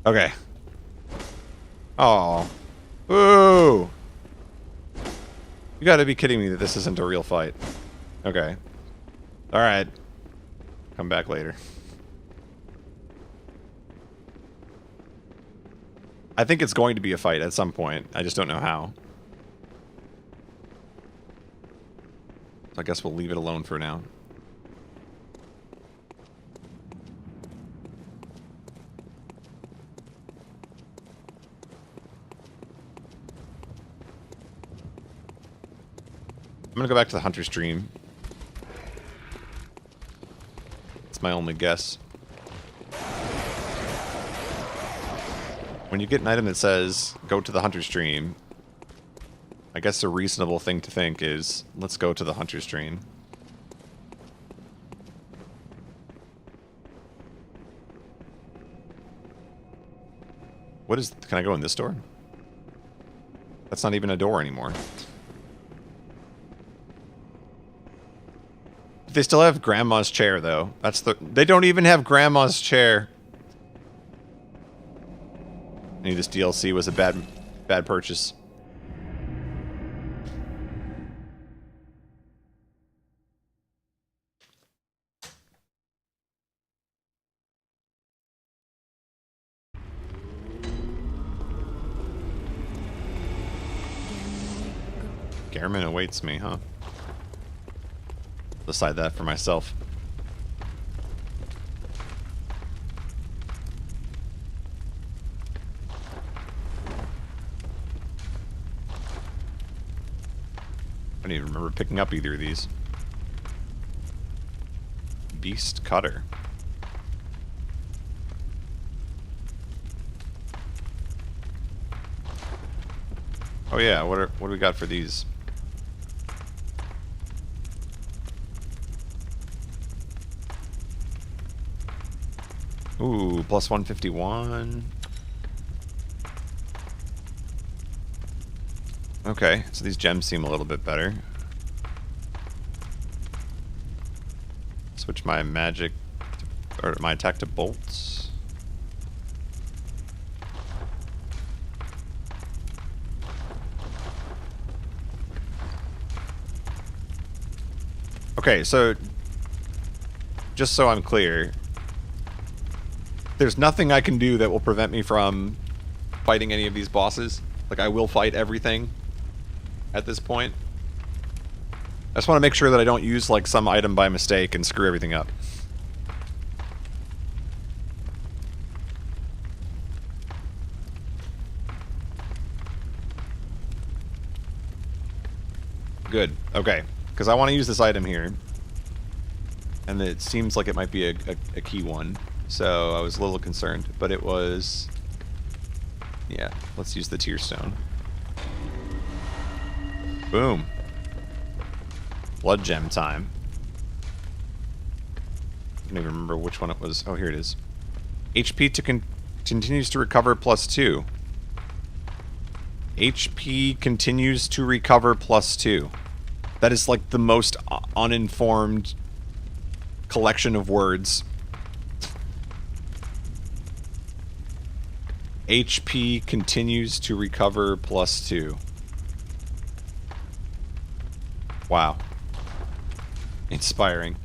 Okay. Oh. Ooh. You gotta be kidding me that this isn't a real fight. Okay. Alright. Come back later. I think it's going to be a fight at some point. I just don't know how. So I guess we'll leave it alone for now. I'm gonna go back to the hunter's dream. It's my only guess. When you get an item that says, go to the hunter's dream, I guess a reasonable thing to think is, let's go to the hunter's dream. What is... Can I go in this door? That's not even a door anymore. They still have Grandma's chair, though. That's the... They don't even have Grandma's chair. I knew this DLC was a bad purchase. Gehrman awaits me, huh? Decide that for myself. I don't even remember picking up either of these. Beast Cutter. Oh yeah, what do we got for these? Ooh, plus 151. Okay, so these gems seem a little bit better. Switch my magic, or my attack to bolts. Okay, so just so I'm clear, there's nothing I can do that will prevent me from fighting any of these bosses. Like, I will fight everything at this point. I just want to make sure that I don't use, like, some item by mistake and screw everything up. Good. Okay. Because I want to use this item here. And it seems like it might be a key one. So I was a little concerned, but it was... Yeah, let's use the tear stone. Boom. Blood gem time. I don't even remember which one it was. Oh, here it is. HP continues to recover +2. HP continues to recover +2. That is like the most uninformed collection of words. HP continues to recover +2. Wow. Inspiring.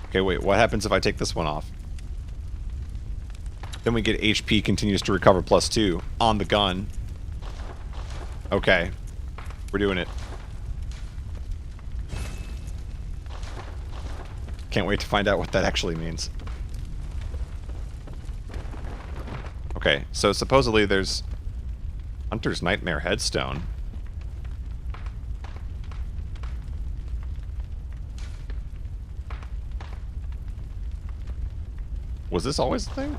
Okay, wait, what happens if I take this one off? Then we get HP continues to recover +2 on the gun. Okay. We're doing it. Can't wait to find out what that actually means. Okay, so supposedly there's Hunter's Nightmare Headstone. Was this always a thing?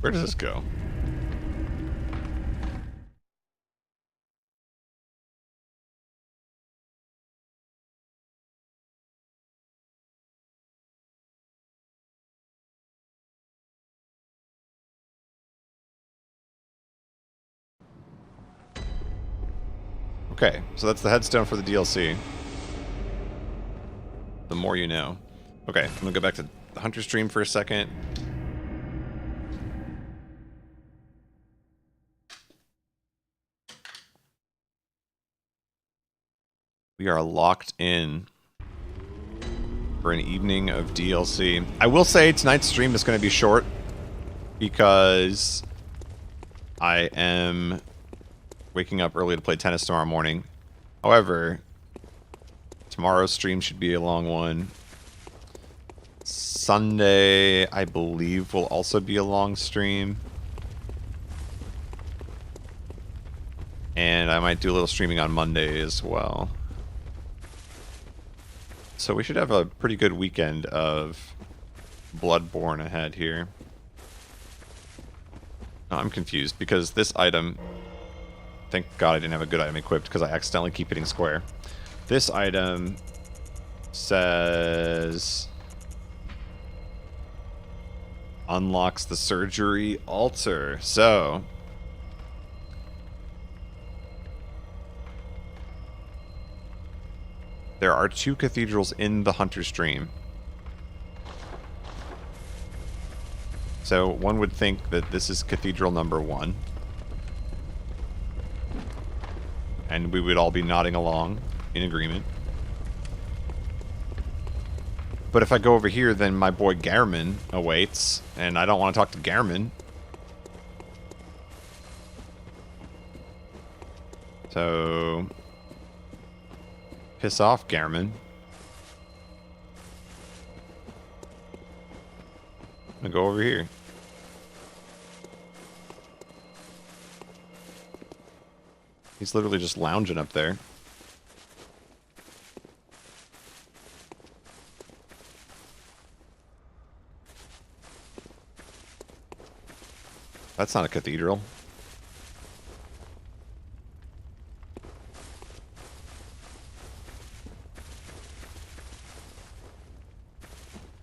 Where does this go? Okay, so that's the headstone for the DLC. The more you know. Okay, I'm gonna go back to the Hunter stream for a second. We are locked in for an evening of DLC. I will say tonight's stream is going to be short because I am waking up early to play tennis tomorrow morning. However, tomorrow's stream should be a long one. Sunday, I believe, will also be a long stream. And I might do a little streaming on Monday as well. So we should have a pretty good weekend of Bloodborne ahead here. No, I'm confused because this item... Thank God I didn't have a good item equipped because I accidentally keep hitting square. This item says... unlocks the surgery altar. So... there are 2 cathedrals in the Hunter stream. So one would think that this is cathedral number 1. And we would all be nodding along in agreement. But if I go over here, then my boy Garmin awaits, and I don't want to talk to Garmin. So... piss off, Garmin. I'm gonna go over here. He's literally just lounging up there. That's not a cathedral.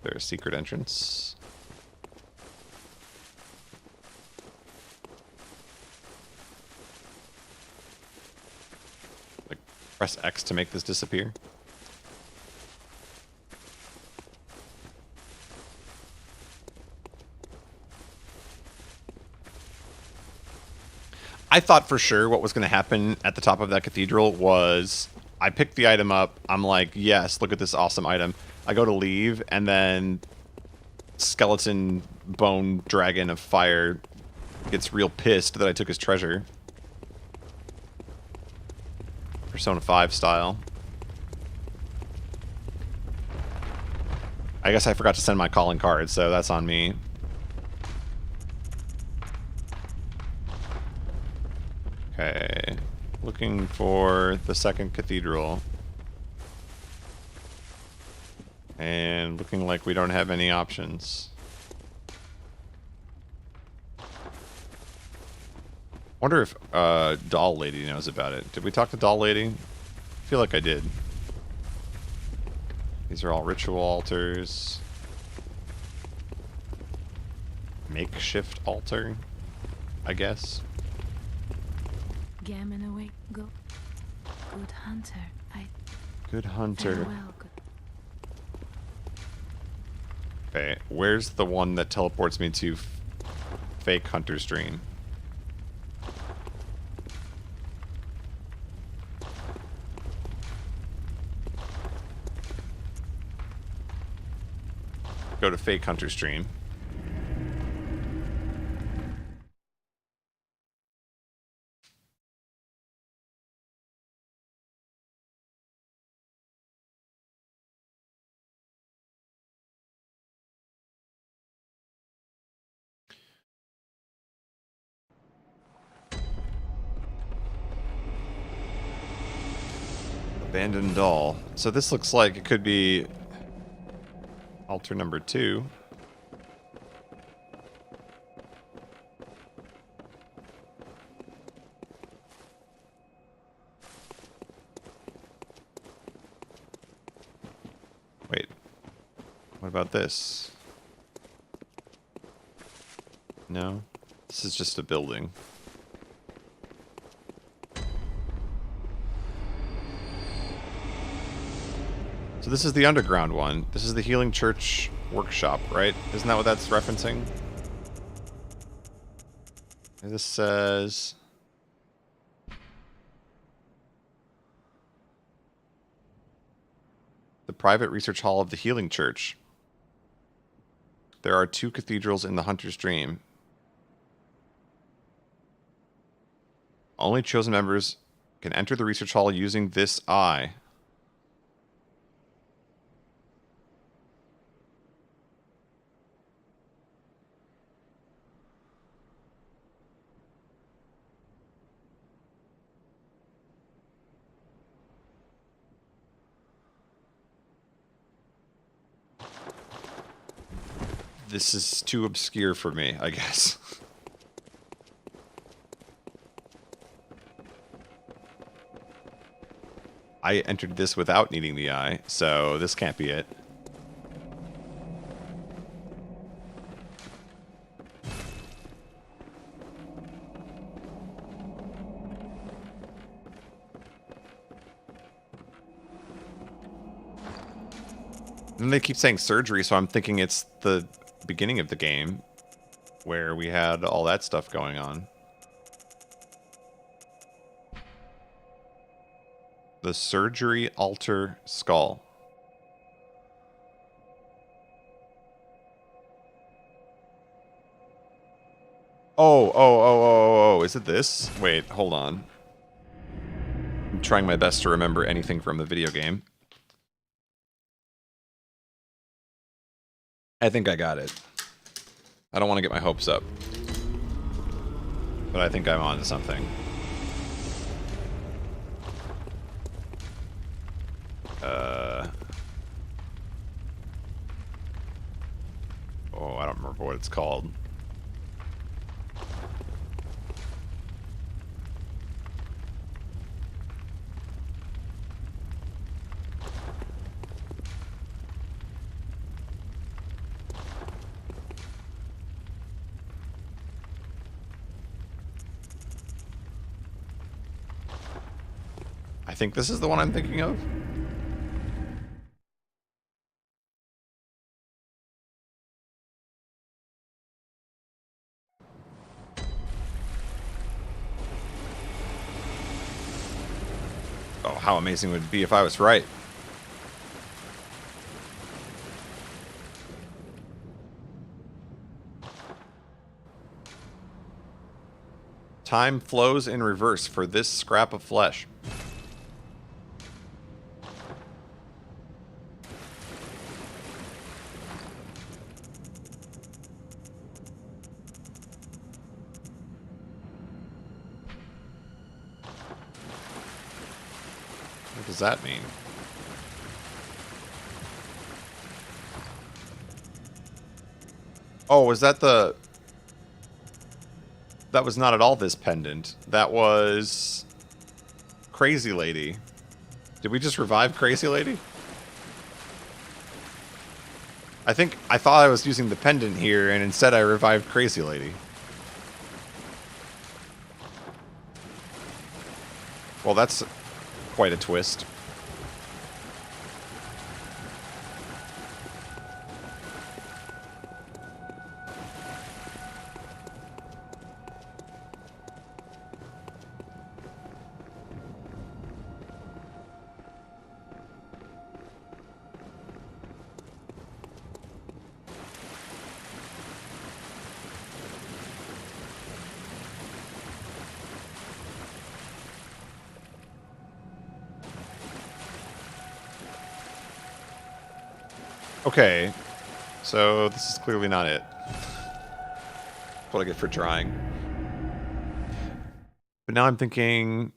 There's a secret entrance. Like, press X to make this disappear. I thought for sure what was going to happen at the top of that cathedral was I picked the item up. I'm like, yes, look at this awesome item. I go to leave, and then skeleton bone dragon of fire gets real pissed that I took his treasure. Persona 5 style. I guess I forgot to send my calling card, so that's on me. Okay. Looking for the second cathedral. And looking like we don't have any options. Wonder if Doll Lady knows about it. Did we talk to Doll Lady? I feel like I did. These are all ritual altars. Makeshift altar, I guess. Gammon away. Go. Good hunter. Good hunter. Farewell. Good. Okay, where's the one that teleports me to fake Hunter's Dream? Go to fake Hunter's Dream. Abandoned doll. So this looks like it could be altar number 2. Wait. What about this? No? This is just a building. So this is the underground one. This is the Healing Church workshop, right? Isn't that what that's referencing? And this says... the private research hall of the Healing Church. There are 2 cathedrals in the Hunter's Dream. Only chosen members can enter the research hall using this eye. This is too obscure for me, I guess. I entered this without needing the eye, so this can't be it. And they keep saying surgery, so I'm thinking it's the beginning of the game where we had all that stuff going on. The surgery altar skull. Oh, is it this? Wait, hold on. I'm trying my best to remember anything from the video game. I think I got it. I don't want to get my hopes up. But I think I'm on to something. Oh, I don't remember what it's called. I think this is the one I'm thinking of. Oh, how amazing would it be if I was right? Time flows in reverse for this scrap of flesh. What does that mean? Oh, is that the... that was not at all this pendant. That was Crazy Lady. Did we just revive Crazy Lady? I thought I was using the pendant here, and instead I revived Crazy Lady. Well, that's quite a twist. Okay, so this is clearly not it. That's what I get for trying. But now I'm thinking...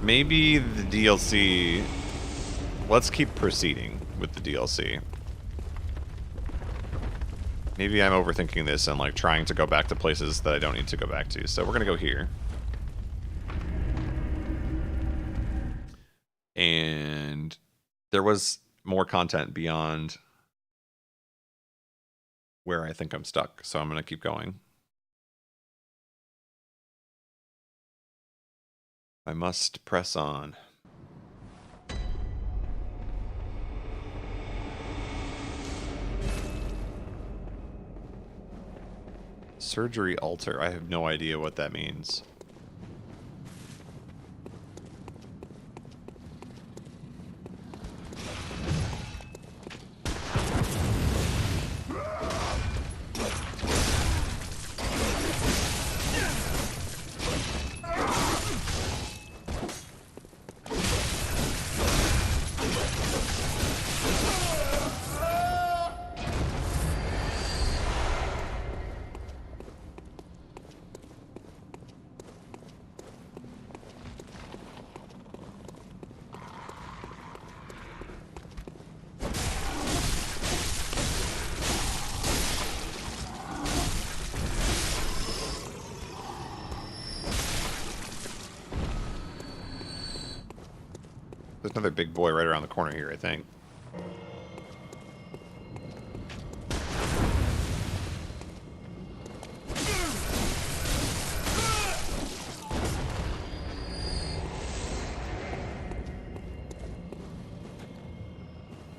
Maybe the DLC... Let's keep proceeding with the DLC. Maybe I'm overthinking this and like trying to go back to places that I don't need to go back to. So we're gonna go here. And there was more content beyond where I think I'm stuck. So I'm gonna keep going. I must press on. Surgery altar. I have no idea what that means. There's another big boy right around the corner here, I think.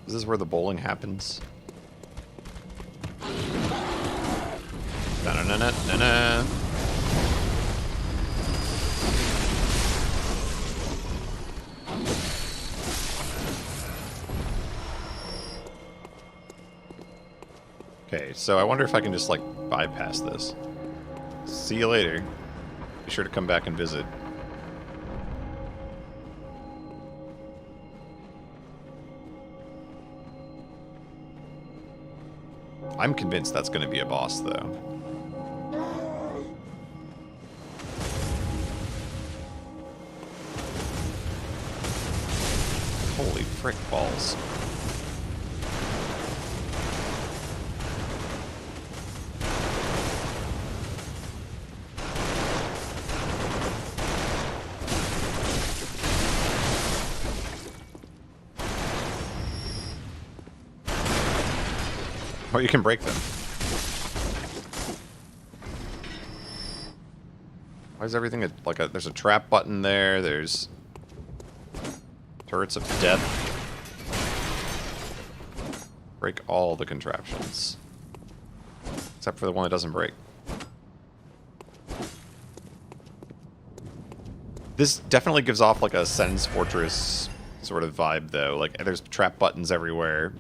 Is this where the bowling happens? Na-na-na-na-na-na. Okay, so I wonder if I can just, like, bypass this. See you later. Be sure to come back and visit. I'm convinced that's going to be a boss, though. Holy frick balls. Oh, you can break them. Why is everything like a... There's a trap button there, there's... turrets of death. Break all the contraptions. Except for the one that doesn't break. This definitely gives off like a Sen's Fortress sort of vibe, though. Like, there's trap buttons everywhere.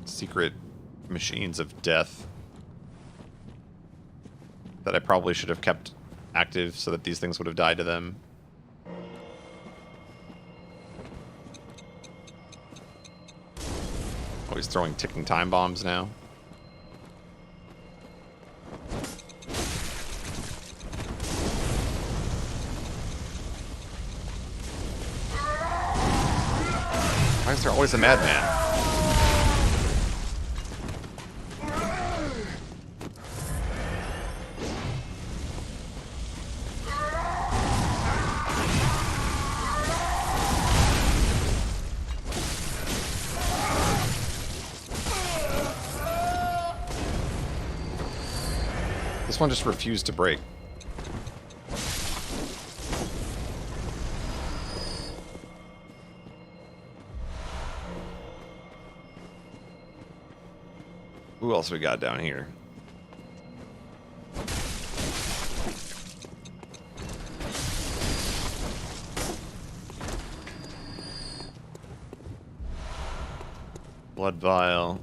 Secret machines of death that I probably should have kept active so that these things would have died to them. Oh, he's throwing ticking time bombs now. Why is there always a madman? This one just refused to break. Who else we got down here? Blood vial.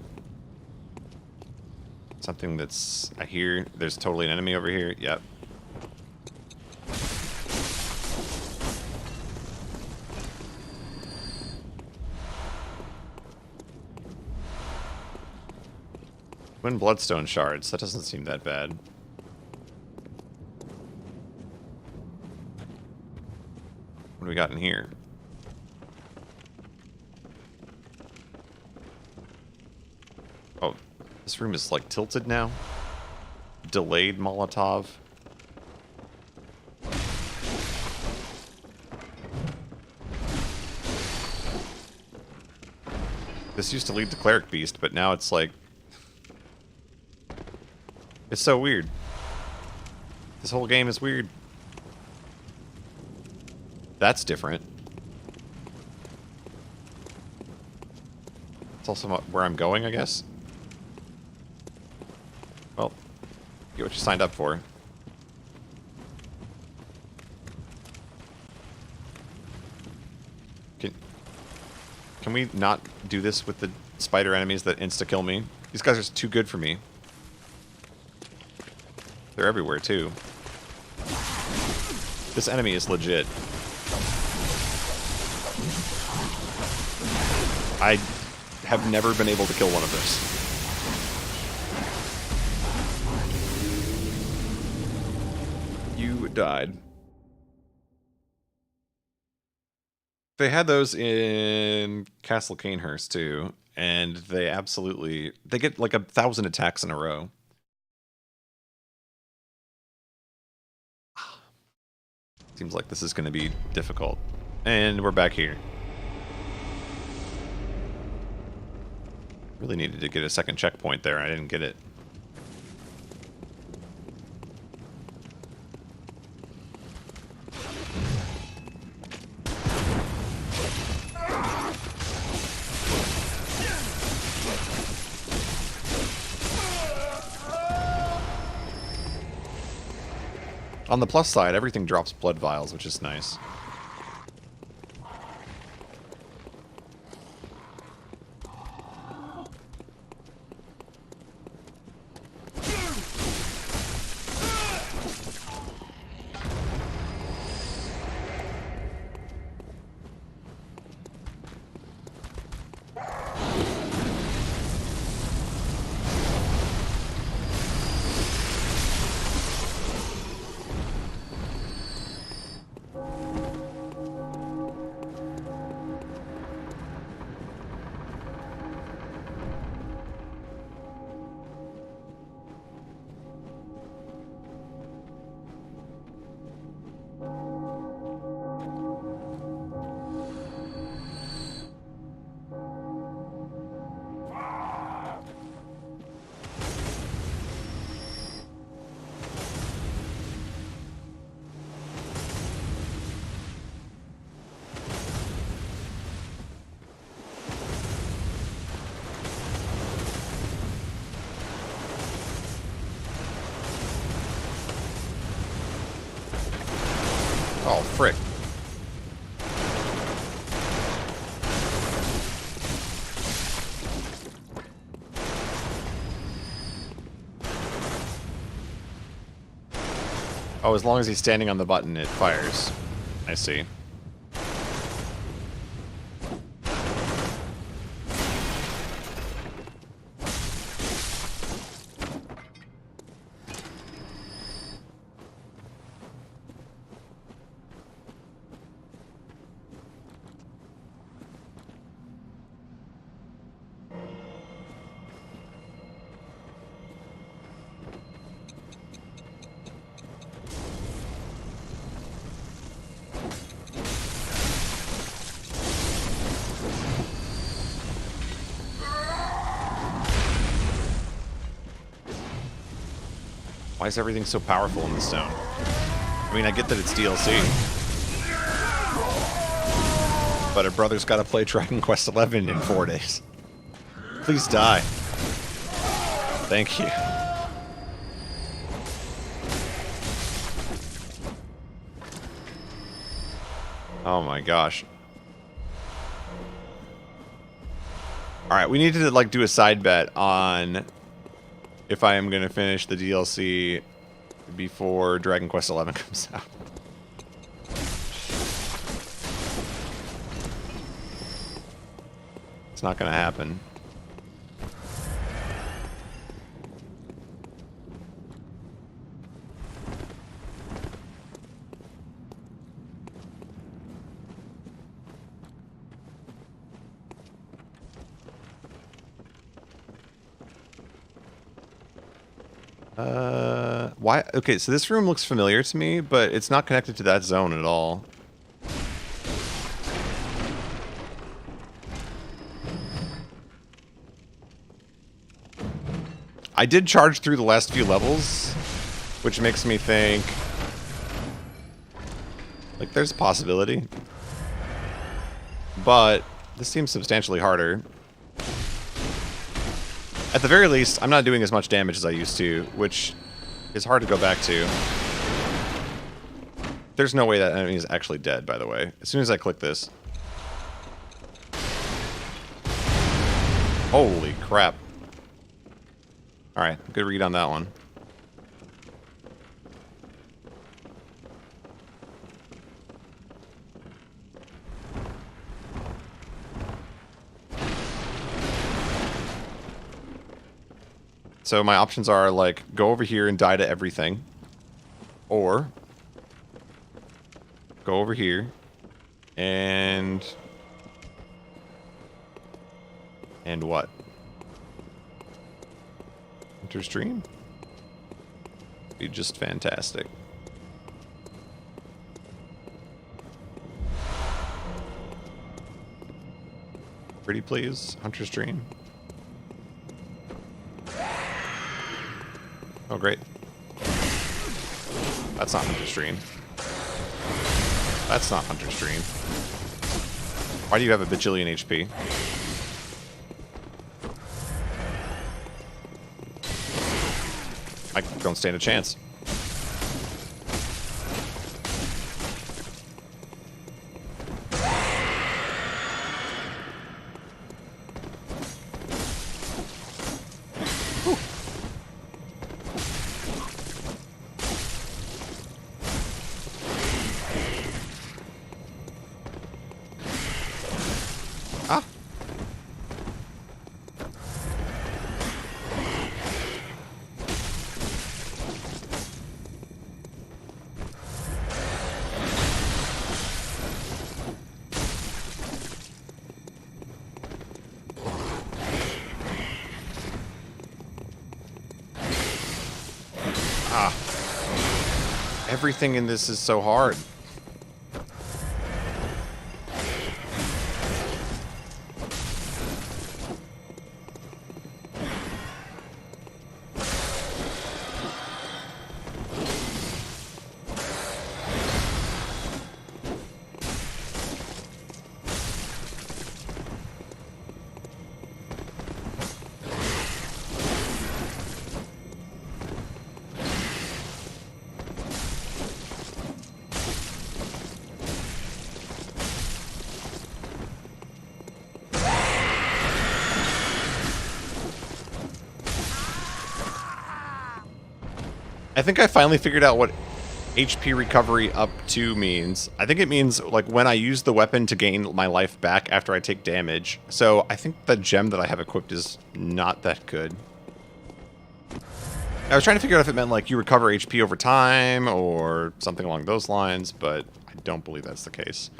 Something that's... I hear there's totally an enemy over here. Yep. Twin bloodstone shards. That doesn't seem that bad. What do we got in here? Oh, this room is like tilted now. Delayed Molotov. This used to lead to Cleric Beast, but now it's like... It's so weird. This whole game is weird. That's different. It's also where I'm going, I guess. Well, get what you signed up for. Can we not do this with the spider enemies that insta-kill me? These guys are just too good for me. They're everywhere, too. This enemy is legit. I have never been able to kill one of those. You died. They had those in Castle Canehurst, too. And they absolutely... They get like 1,000 attacks in a row. Seems like this is going to be difficult. And we're back here. Really needed to get a second checkpoint there. I didn't get it. On the plus side, everything drops blood vials, which is nice. Oh, frick. Oh, as long as he's standing on the button, it fires. I see. Why is everything so powerful in this zone? I mean, I get that it's DLC. But a brother's got to play Dragon Quest XI in 4 days. Please die. Thank you. Oh my gosh. Alright, we need to like do a side bet on if I am going to finish the DLC before Dragon Quest XI comes out. It's not going to happen. Why? Okay, so this room looks familiar to me, but it's not connected to that zone at all. I did charge through the last few levels, which makes me think, like, there's a possibility. But this seems substantially harder. At the very least, I'm not doing as much damage as I used to, which is hard to go back to. There's no way that enemy is actually dead, by the way. As soon as I click this. Holy crap. Alright, good read on that one. So my options are, like, go over here and die to everything. Or go over here and what? Enter stream? Be just fantastic. Pretty please, Hunter stream. Oh, great. That's not Hunter stream. That's not Hunter stream. Why do you have a bajillion HP? I don't stand a chance. Everything in this is so hard. I think I finally figured out what HP recovery up to means. I think it means, like, when I use the weapon to gain my life back after I take damage. So I think the gem that I have equipped is not that good. I was trying to figure out if it meant, like, you recover HP over time or something along those lines, but I don't believe that's the case.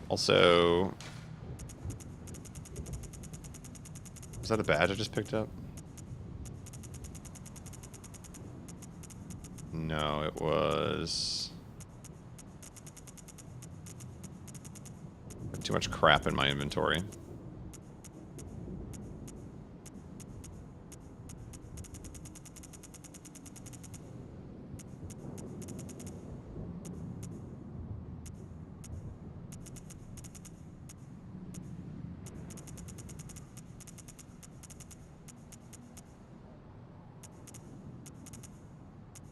Also, is that a badge I just picked up? No, it was... too much crap in my inventory.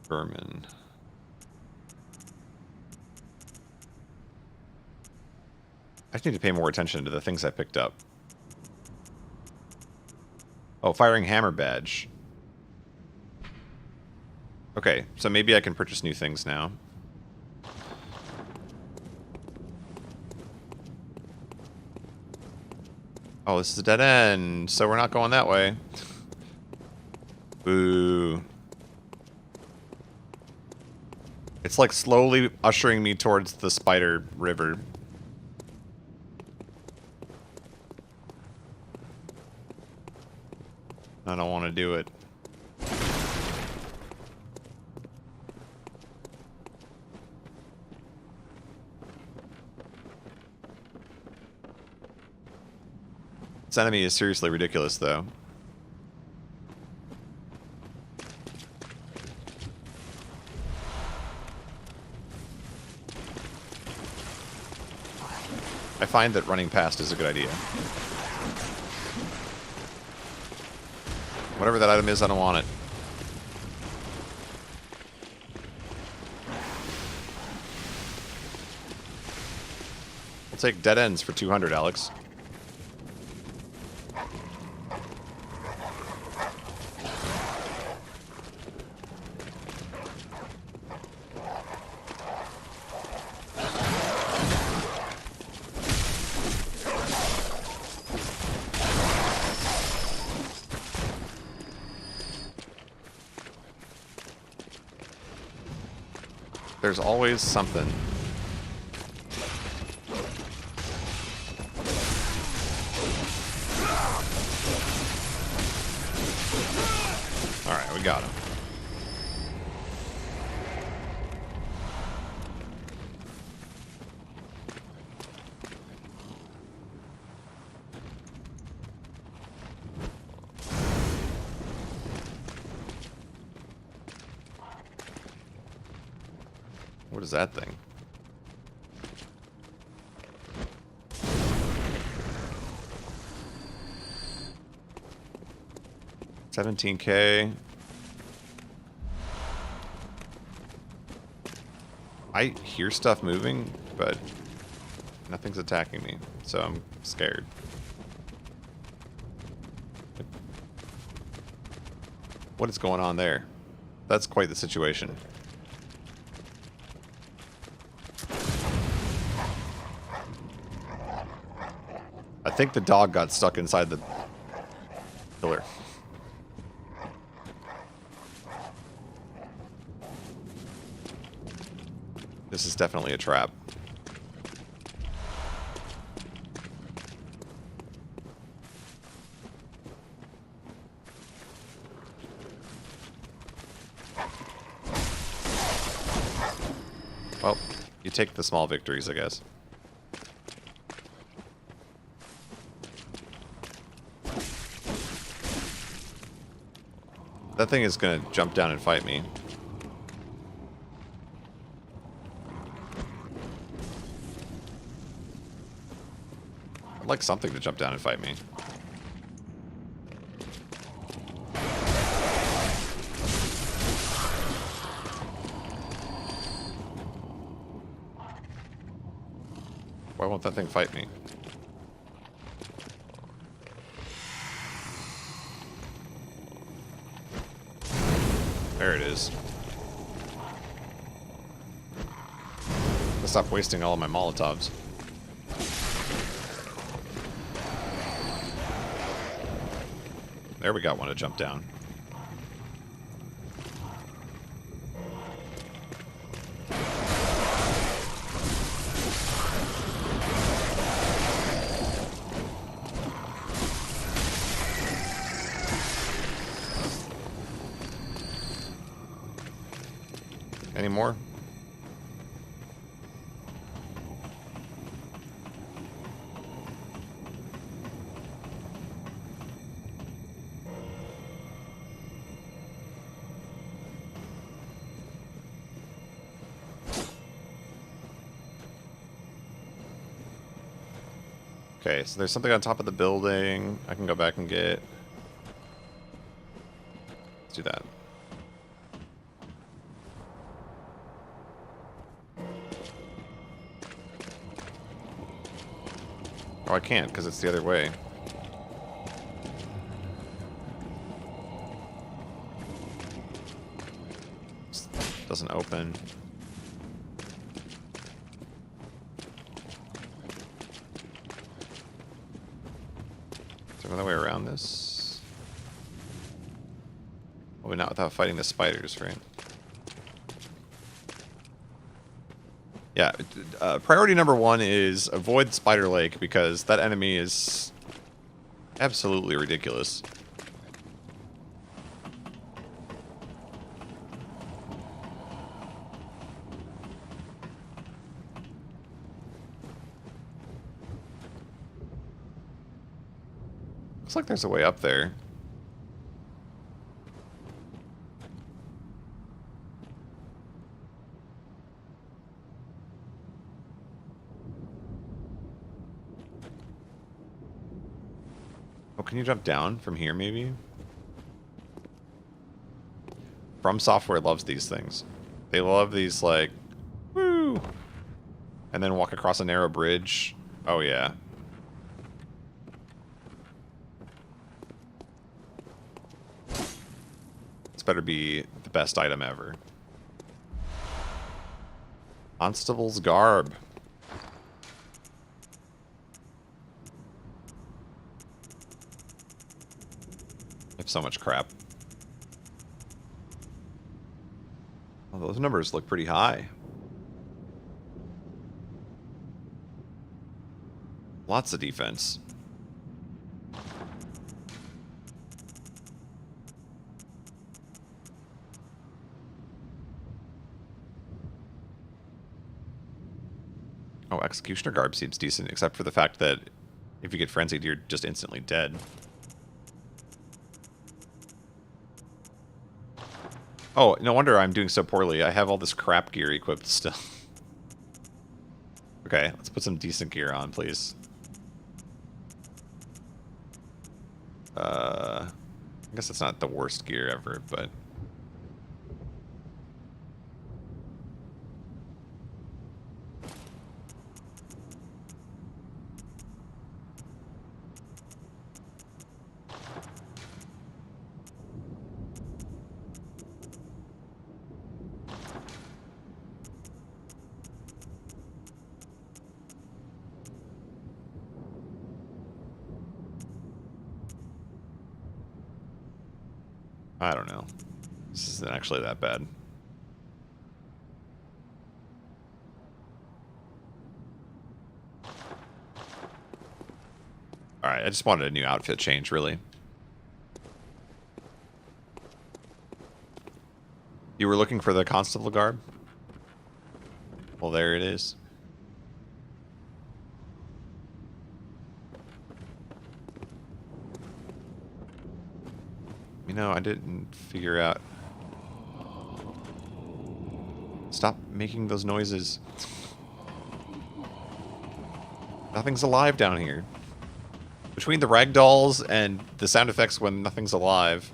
Vermin. I just need to pay more attention to the things I picked up. Oh, firing hammer badge. Okay, so maybe I can purchase new things now. Oh, this is a dead end, so we're not going that way. Boo. It's like slowly ushering me towards the spider river. I don't want to do it. This enemy is seriously ridiculous, though. I find that running past is a good idea. Whatever that item is, I don't want it. We'll take dead ends for 200, Alex. There's always something. Alright, we got him. What is that thing? $17K. I hear stuff moving, but nothing's attacking me, so I'm scared. What is going on there? That's quite the situation. I think the dog got stuck inside the pillar. This is definitely a trap. Well, you take the small victories, I guess. That thing is gonna jump down and fight me. I'd like something to jump down and fight me. Why won't that thing fight me? There it is. I'll stop wasting all of my Molotovs. There we got one to jump down. Any more? Okay, so there's something on top of the building I can go back and get. Let's do that. Oh, I can't because it's the other way. This doesn't open. Is there another way around this? Probably not without fighting the spiders, right? Yeah, priority number 1 is avoid Spider Lake because that enemy is absolutely ridiculous. Looks like there's a way up there. Oh, can you jump down from here, maybe? From Software loves these things. They love these, like, woo! And then walk across a narrow bridge. Oh, yeah. This better be the best item ever. Constable's Garb. I have so much crap. Oh, those numbers look pretty high. Lots of defense. Oh, Executioner Garb seems decent, except for the fact that if you get frenzied, you're just instantly dead. Oh, no wonder I'm doing so poorly. I have all this crap gear equipped still. Okay, let's put some decent gear on, please. I guess it's not the worst gear ever, but... I don't know. This isn't actually that bad. Alright, I just wanted a new outfit change, really. You were looking for the Constable Garb? Well, there it is. You know, I didn't figure out... Stop making those noises. Nothing's alive down here. Between the ragdolls and the sound effects when nothing's alive,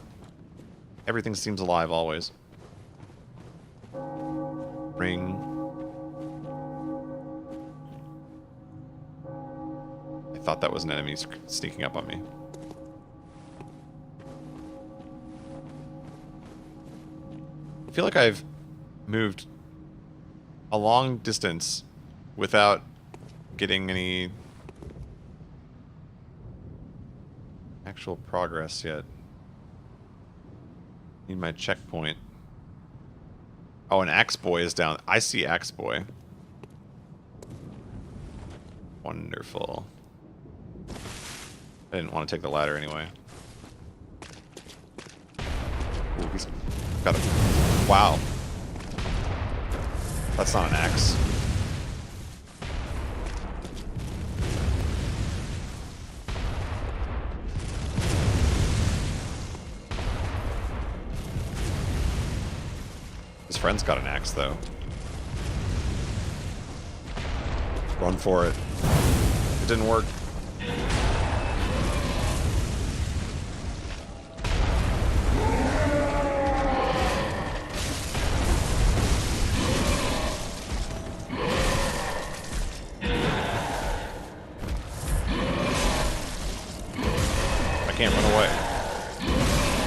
everything seems alive always. Ring. I thought that was an enemy sneaking up on me. I feel like I've moved a long distance without getting any actual progress yet. Need my checkpoint. Oh, an Axe Boy is down. I see Axe Boy. Wonderful. I didn't want to take the ladder anyway. Ooh, he's got a... Wow. That's not an axe. His friend's got an axe, though. Run for it. It didn't work. can't run away.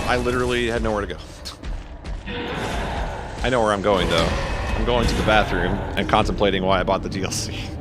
I literally had nowhere to go. I know where I'm going, though. I'm going to the bathroom and contemplating why I bought the DLC.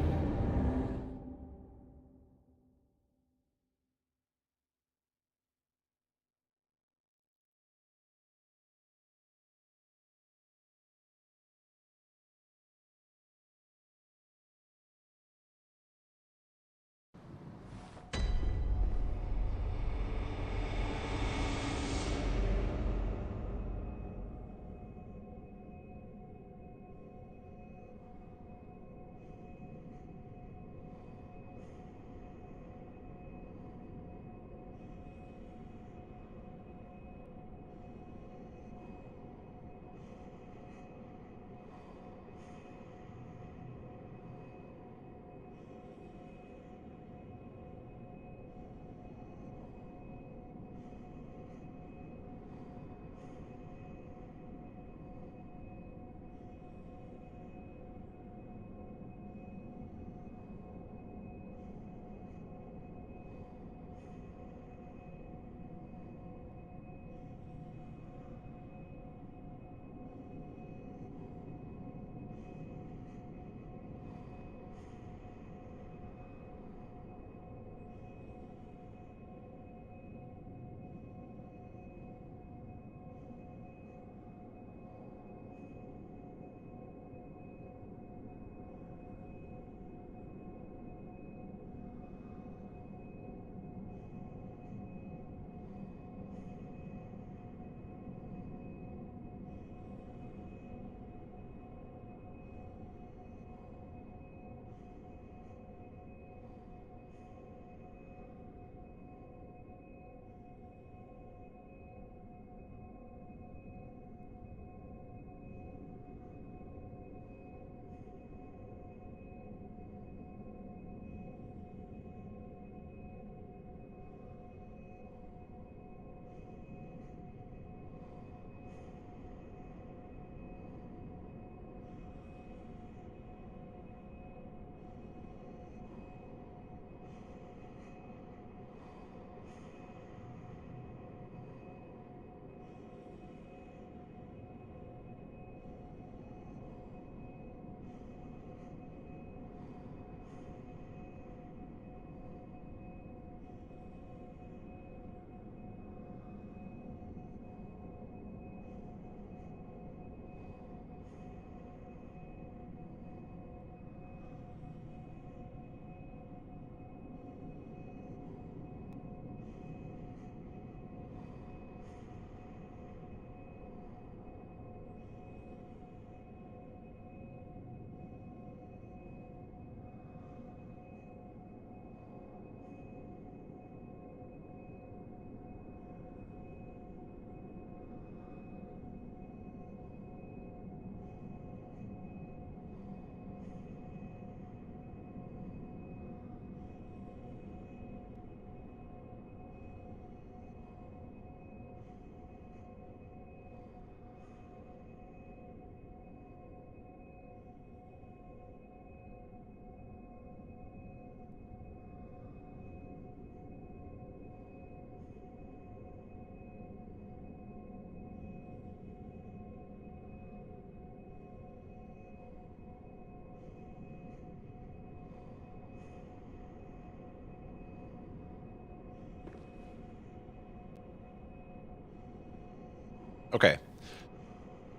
Okay.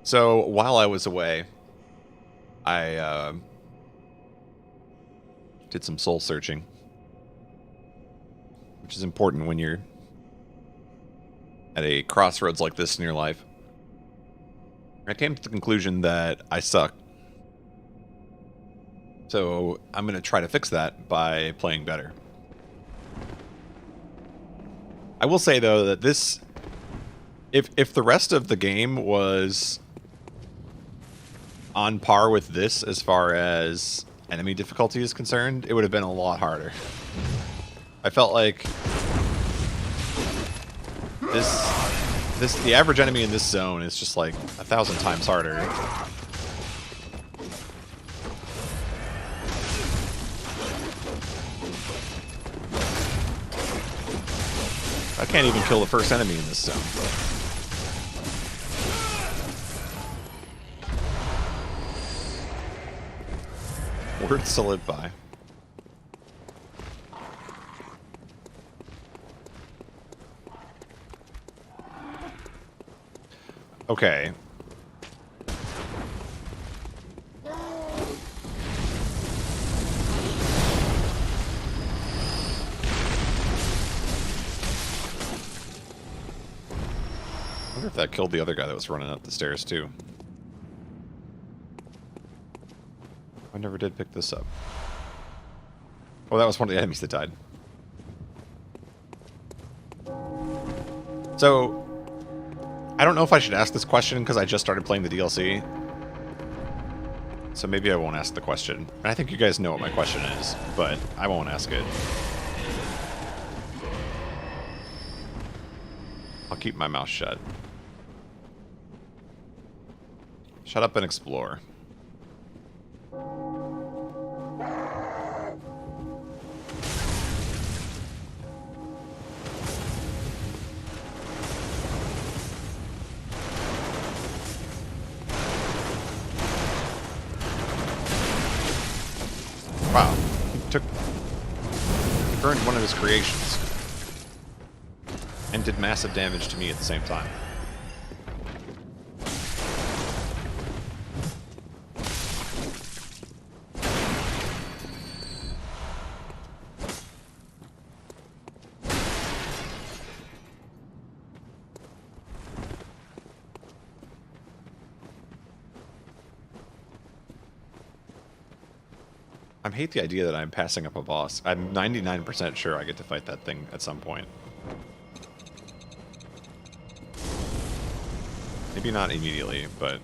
So while I was away, I did some soul searching, which is important when you're at a crossroads like this in your life. I came to the conclusion that I suck. So I'm going to try to fix that by playing better. I will say, though, that this... If the rest of the game was on par with this as far as enemy difficulty is concerned, it would have been a lot harder. I felt like the average enemy in this zone is just like 1,000 times harder. I can't even kill the first enemy in this zone. Words to live by. Okay. I wonder if that killed the other guy that was running up the stairs, too. I never did pick this up. Oh, that was one of the enemies that died. So, I don't know if I should ask this question because I just started playing the DLC. So maybe I won't ask the question. And I think you guys know what my question is, but I won't ask it. I'll keep my mouth shut. Shut up and explore. Wow, he burned one of his creations and did massive damage to me at the same time. I hate the idea that I'm passing up a boss. I'm 99% sure I get to fight that thing at some point. Maybe not immediately, but...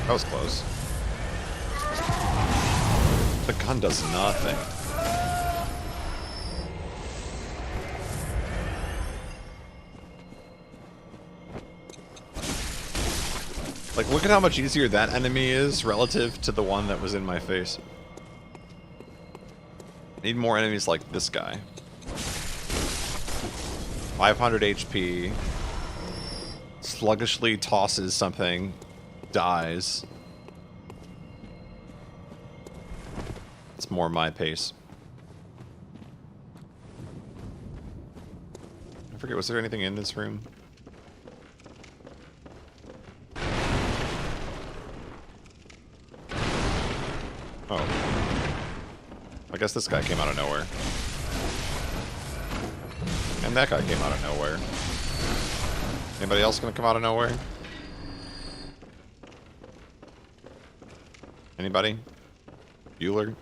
that was close. The gun does nothing. Like, look at how much easier that enemy is relative to the one that was in my face. Need more enemies like this guy. 500 HP. Sluggishly tosses something. Dies. It's more my pace. I forget, was there anything in this room? Oh. I guess this guy came out of nowhere. And that guy came out of nowhere. Anybody else gonna come out of nowhere? Anybody? Bueller?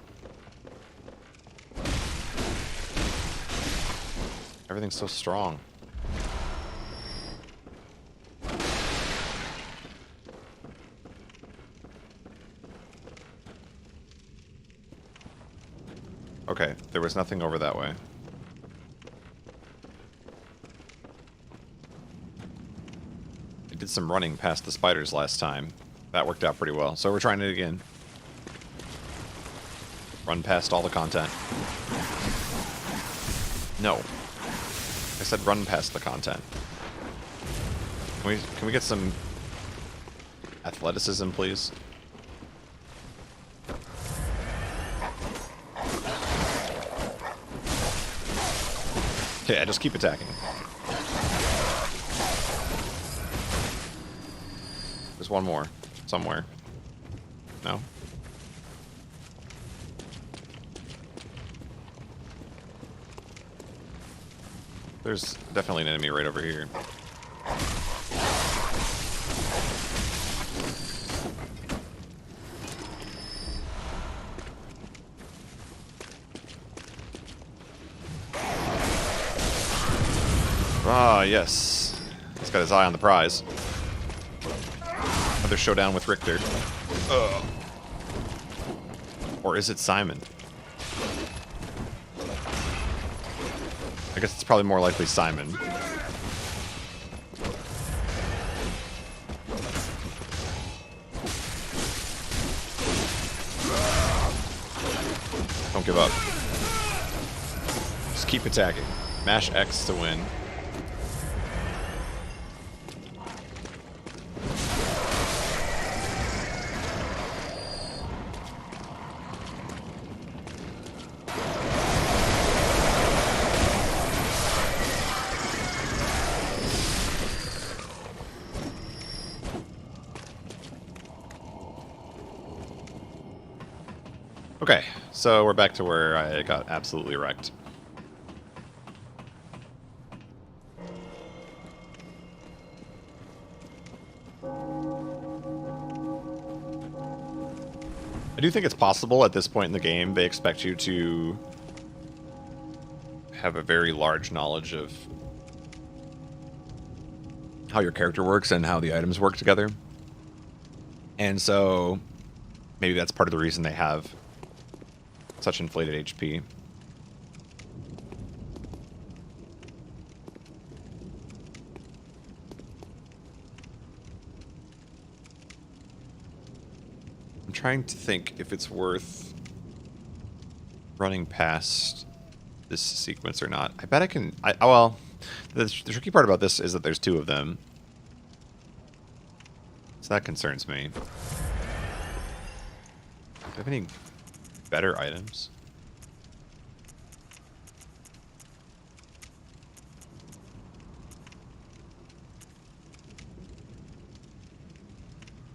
Everything's so strong. Okay, there was nothing over that way. I did some running past the spiders last time. That worked out pretty well, so we're trying it again. Run past all the content. No. I said run past the content. Can we get some athleticism, please? Yeah, just keep attacking. There's one more. Somewhere. No? There's definitely an enemy right over here. Ah, yes. He's got his eye on the prize. Another showdown with Richter. Ugh. Or is it Simon? guess it's probably more likely Simon. Don't give up. Just keep attacking. Mash X to win. Okay, so we're back to where I got absolutely wrecked. I do think it's possible at this point in the game they expect you to have a very large knowledge of how your character works and how the items work together. And so maybe that's part of the reason they have such inflated HP. I'm trying to think if it's worth running past this sequence or not. I bet I can... well, the tricky part about this is that there's two of them. So that concerns me. Do I have any better items?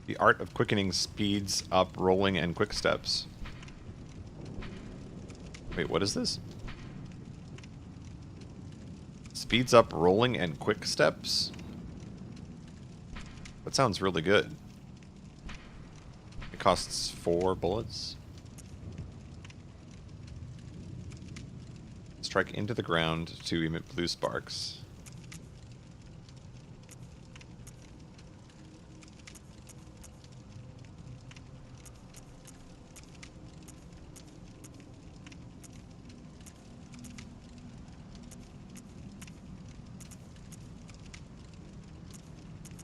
The art of quickening speeds up rolling and quick steps. Wait, what is this? Speeds up rolling and quick steps? That sounds really good. It costs 4 bullets. Strike into the ground to emit blue sparks.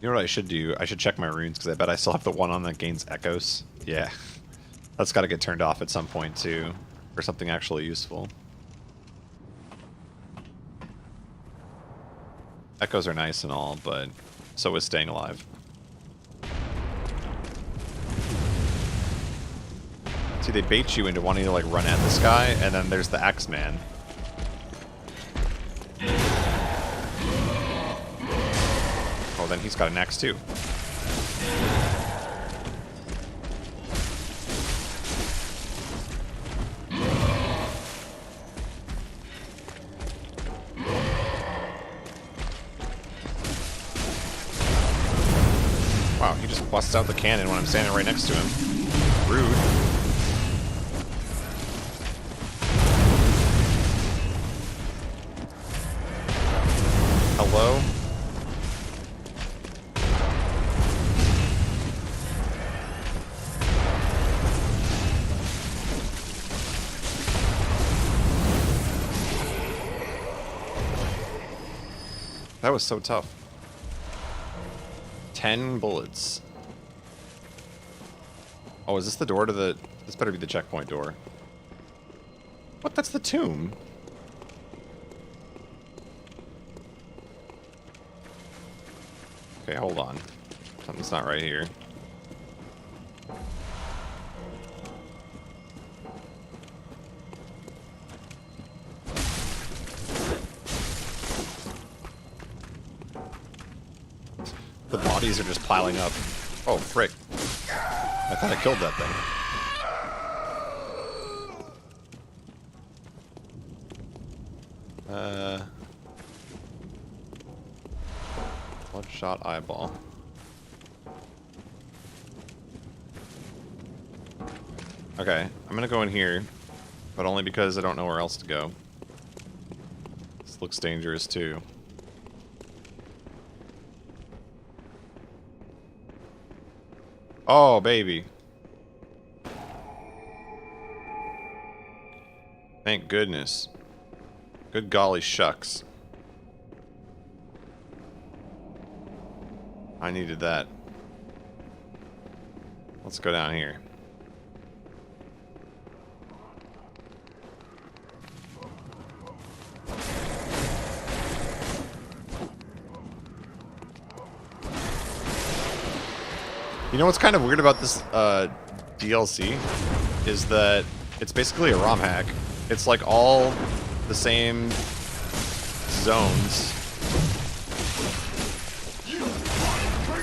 You know what I should do? I should check my runes, because I bet I still have the one on that gains echoes. Yeah. That's got to get turned off at some point, too, for something actually useful. Echoes are nice and all, but so is staying alive. See, they bait you into wanting to, like, run at this guy, and then there's the Axeman. Oh, then he's got an axe too. Wow, he just busts out the cannon when I'm standing right next to him. Rude. Hello? That was so tough. 10 bullets. Oh, is this the door to the... This better be the checkpoint door. What? That's the tomb. Okay, hold on. Something's not right here. The bodies are just piling up. Oh, frick. I thought I killed that thing. Bloodshot eyeball. Okay, I'm gonna go in here, but only because I don't know where else to go. This looks dangerous too. Oh, baby. Thank goodness. Good golly shucks. I needed that. Let's go down here. You know what's kind of weird about this DLC is that it's basically a ROM hack. It's like all the same zones.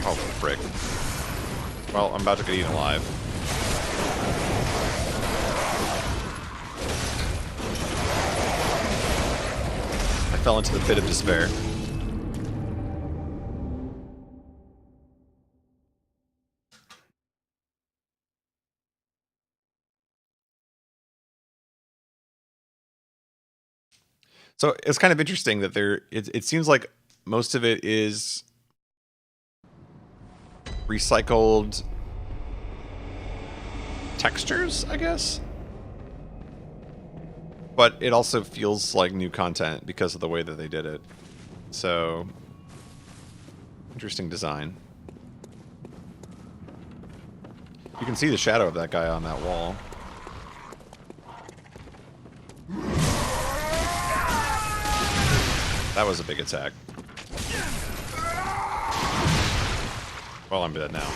Oh, frick. Well, I'm about to get eaten alive. I fell into the pit of despair. So it's kind of interesting that it seems like most of it is recycled textures, I guess. But it also feels like new content because of the way that they did it. So, interesting design. You can see the shadow of that guy on that wall. That was a big attack. Well, I'm dead now.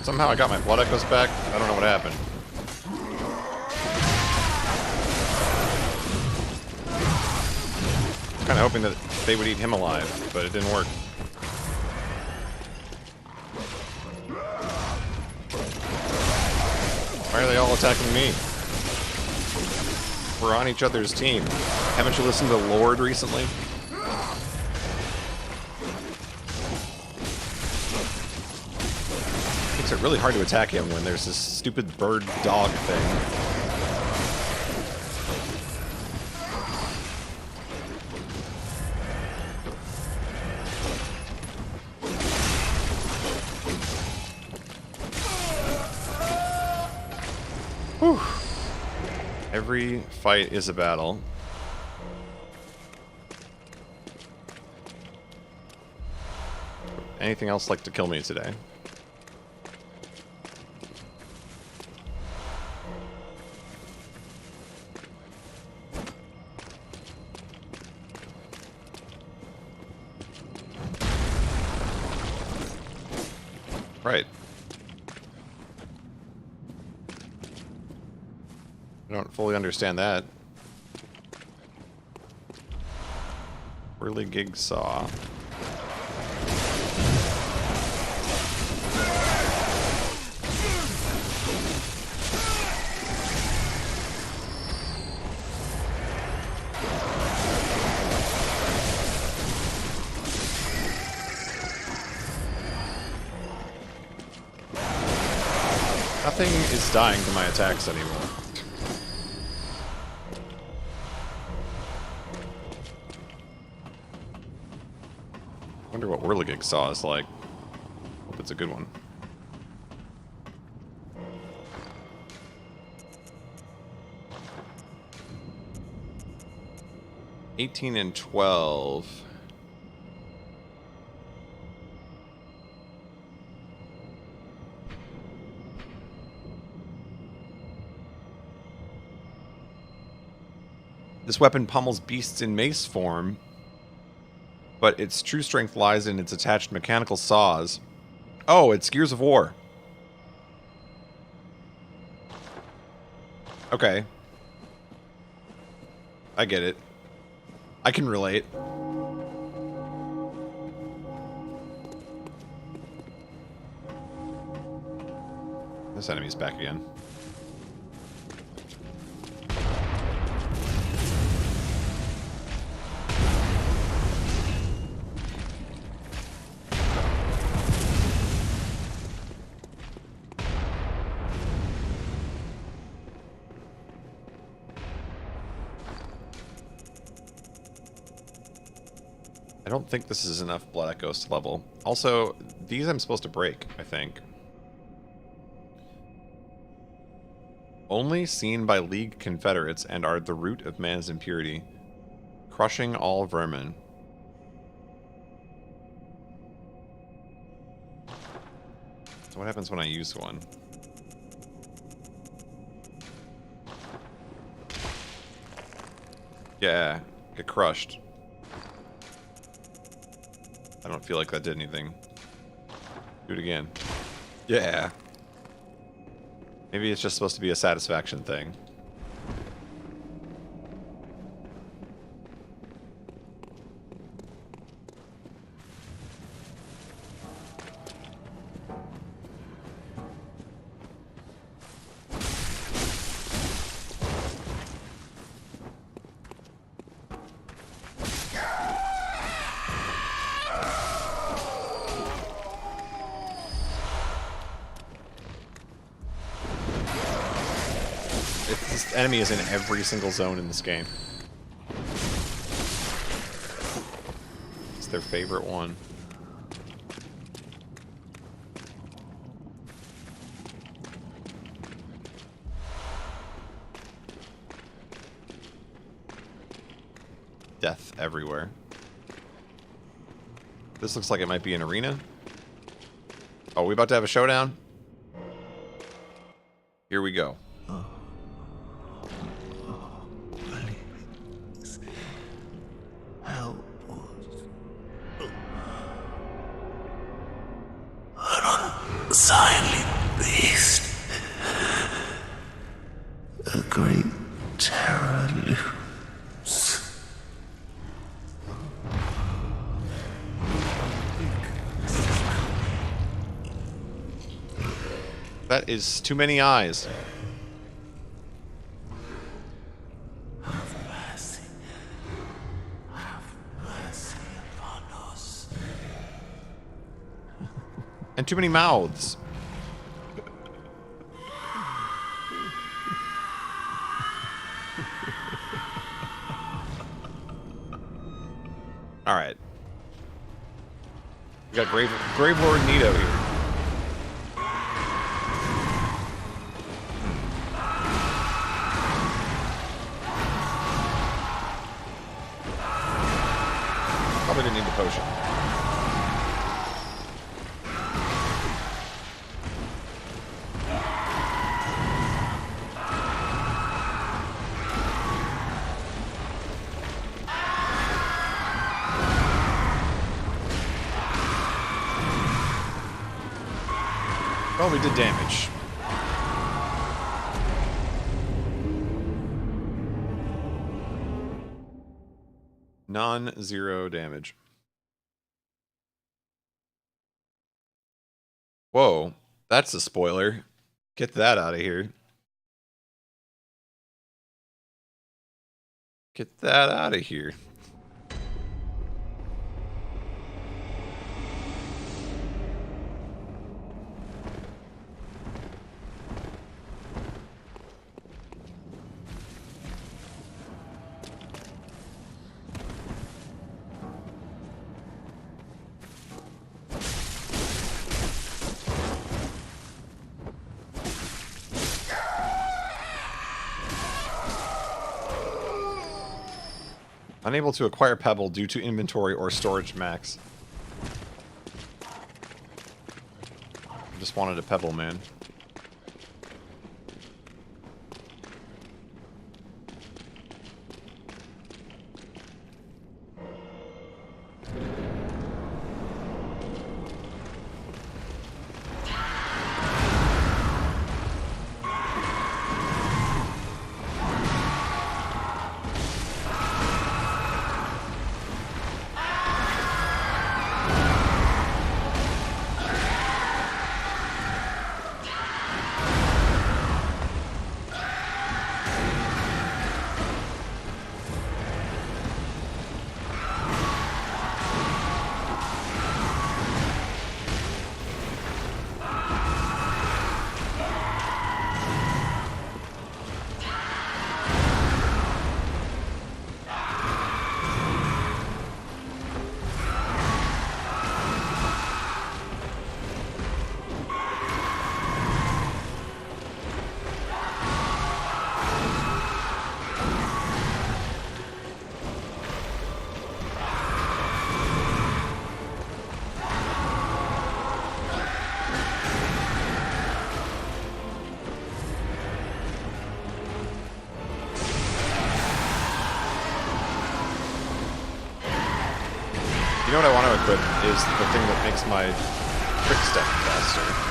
Somehow I got my blood echoes back. I don't know what happened. Kind of hoping that they would eat him alive, but it didn't work. Why are they all attacking me? We're on each other's team. Haven't you listened to Lord recently? Makes it really hard to attack him when there's this stupid bird dog thing. Whew. Every fight is a battle. Anything else like to kill me today? Right. I don't fully understand that. Whirligig saw. Nothing is dying to my attacks anymore. Wonder what Whirligig saw is like. Hope it's a good one. $18 and $12. This weapon pummels beasts in mace form, but its true strength lies in its attached mechanical saws. Oh, it's Gears of War. Okay. I get it. I can relate. This enemy's back again. I don't think this is enough Blood Echoes to level. Also, these I'm supposed to break, I think. Only seen by League Confederates and are the root of man's impurity. Crushing all vermin. So what happens when I use one? Yeah, get crushed. I don't feel like that did anything. Do it again. Yeah. Maybe it's just supposed to be a satisfaction thing. This enemy is in every single zone in this game. It's their favorite one. Death everywhere. This looks like it might be an arena. Oh, we about to have a showdown? Here we go. Silent beast. A great terror looms. That is too many eyes. Have mercy. Have mercy upon us. And too many mouths. Alright. We got Grave Lord Nito here. Probably didn't need the potion. Well, we did damage. Non-zero damage. Whoa, that's a spoiler. Get that out of here. Get that out of here. Unable to acquire Pebble due to inventory or storage max. I just wanted a Pebble, man. You know what I want to equip is the thing that makes my quick step faster.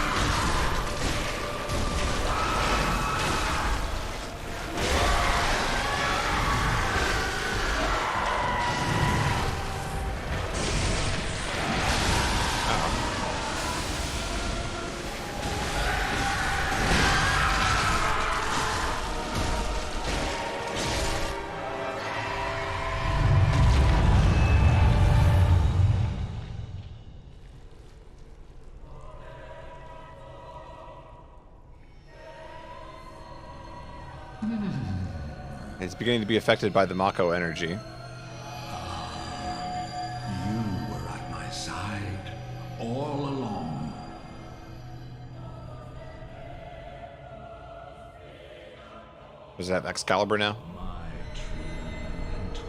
It's beginning to be affected by the Mako energy. You were at my side all along. Does it have Excalibur now? My true mentor.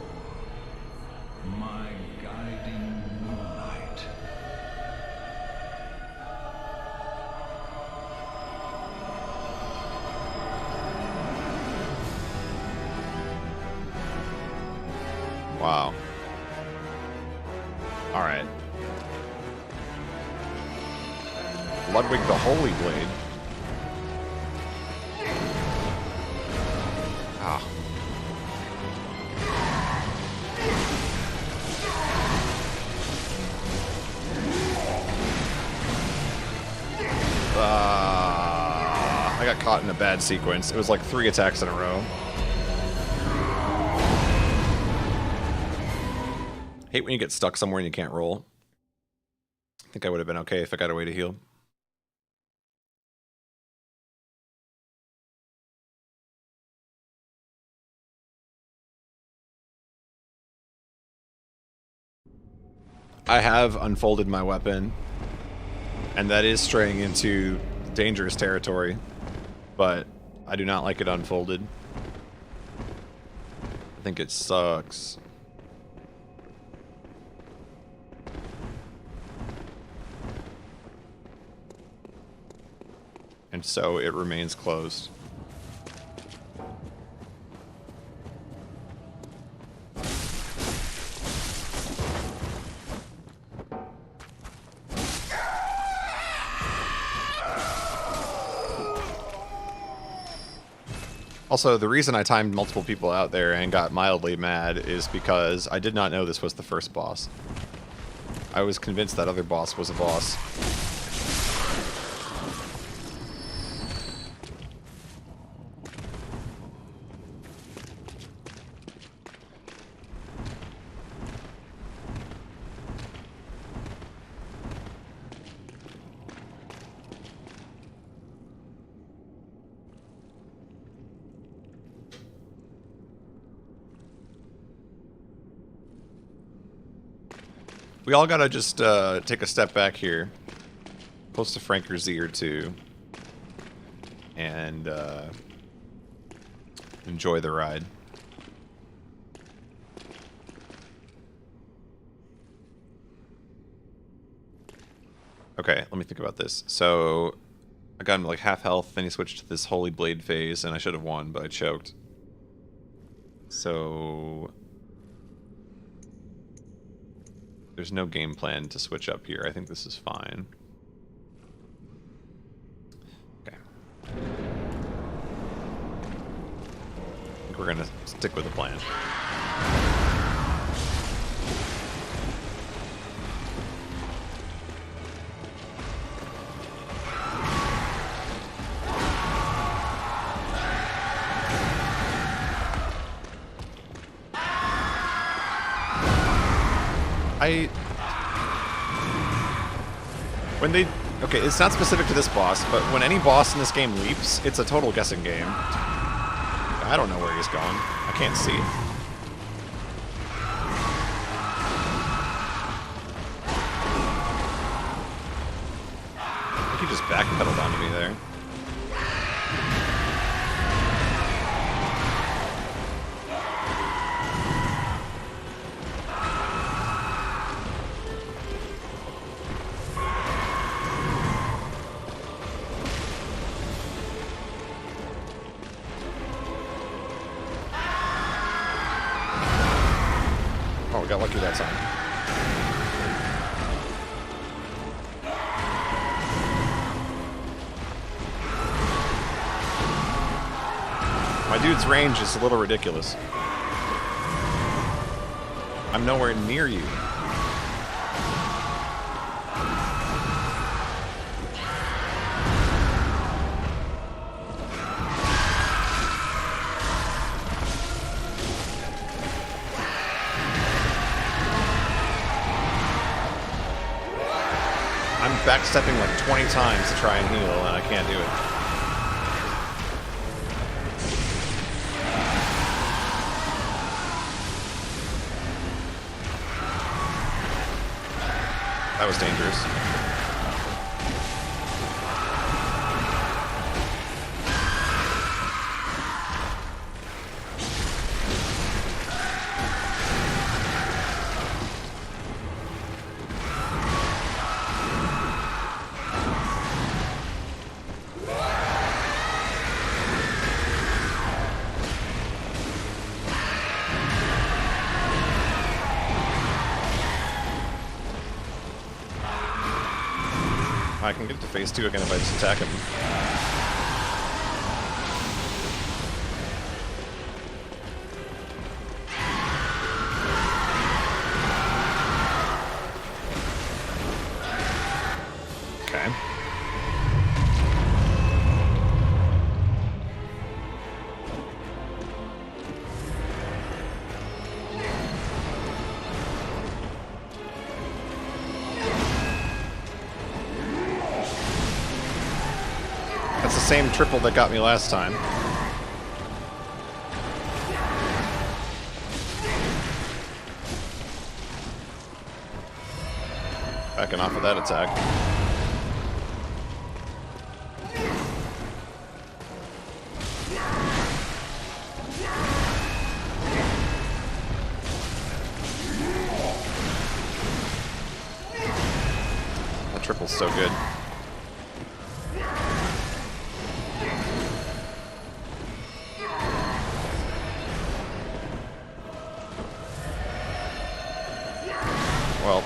My guiding moonlight. Wow. Alright. Ludwig the Holy Blade. Ah. I got caught in a bad sequence. It was like 3 attacks in a row. Hate when you get stuck somewhere and you can't roll. I think I would have been okay if I got a way to heal. I have unfolded my weapon, and that is straying into dangerous territory, but I do not like it unfolded. I think it sucks. And so it remains closed. Also, the reason I timed multiple people out there and got mildly mad is because I did not know this was the first boss. I was convinced that other boss was a boss. We all gotta just take a step back here, close to Franker's ear too, and enjoy the ride. Okay, let me think about this. So I got him like half health, then he switched to this Holy Blade phase, and I should have won, but I choked. So there's no game plan to switch up here. I think this is fine. Okay. I think we're gonna stick with the plan. Okay, it's not specific to this boss, but when any boss in this game leaps, it's a total guessing game. I don't know where he's going. I can't see. I think he just backpedaled onto me there. Got lucky that time. My dude's range is a little ridiculous. I'm nowhere near you. I'm backstepping like 20 times to try and heal, and I can't do it. That was dangerous. I can get to phase 2 again if I just attack him. Okay. That's the same triple that got me last time. Backing off of that attack. That triple's so good. Well,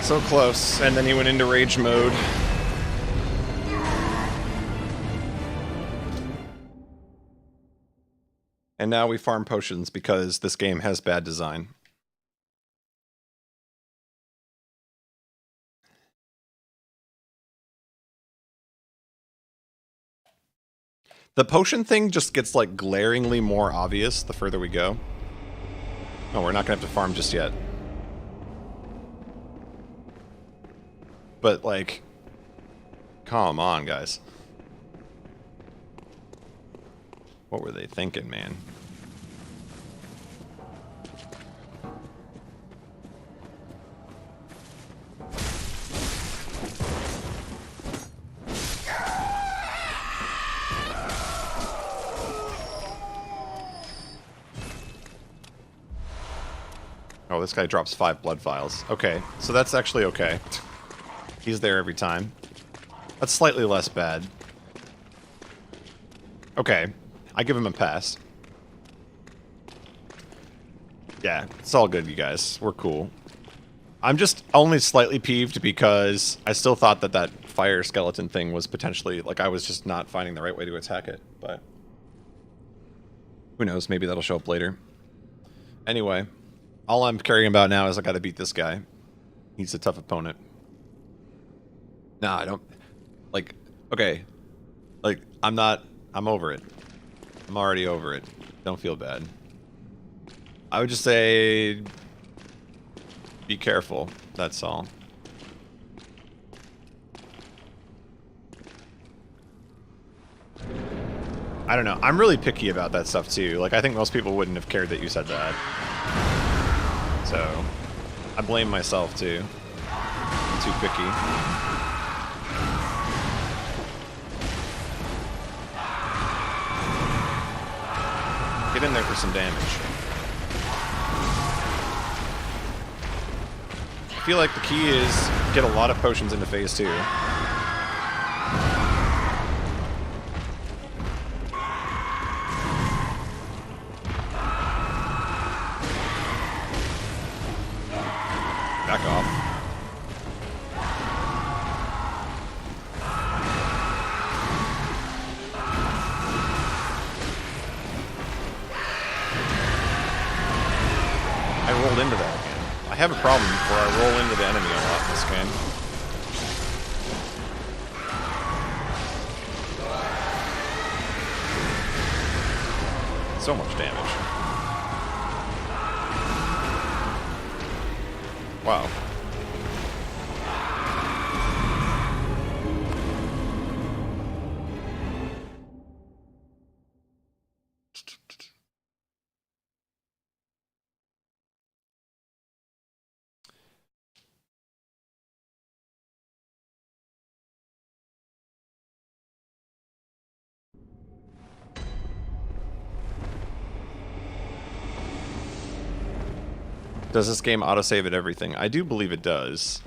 so close, and then he went into rage mode. And now we farm potions because this game has bad design. The potion thing just gets like glaringly more obvious the further we go. Oh, we're not gonna have to farm just yet. But like, come on, guys. What were they thinking, man? Oh, this guy drops 5 blood vials. Okay, so that's actually okay. He's there every time. That's slightly less bad. Okay, I give him a pass. Yeah, it's all good, you guys. We're cool. I'm just only slightly peeved because I still thought that that fire skeleton thing was potentially... Like, I was just not finding the right way to attack it, but... Who knows, maybe that'll show up later. Anyway, all I'm caring about now is I gotta beat this guy. He's a tough opponent. Nah, I don't... Like, okay. Like, I'm over it. I'm already over it. Don't feel bad. I would just say... Be careful. That's all. I don't know. I'm really picky about that stuff, too. Like, I think most people wouldn't have cared that you said that. So, I blame myself, too. I'm too picky. Get in there for some damage. feel like the key is get a lot of potions into phase 2. Back off. I rolled into that again. I have a problem where I roll into the enemy a lot in this game. So much damage. Wow. Does this game autosave at everything? I do believe it does.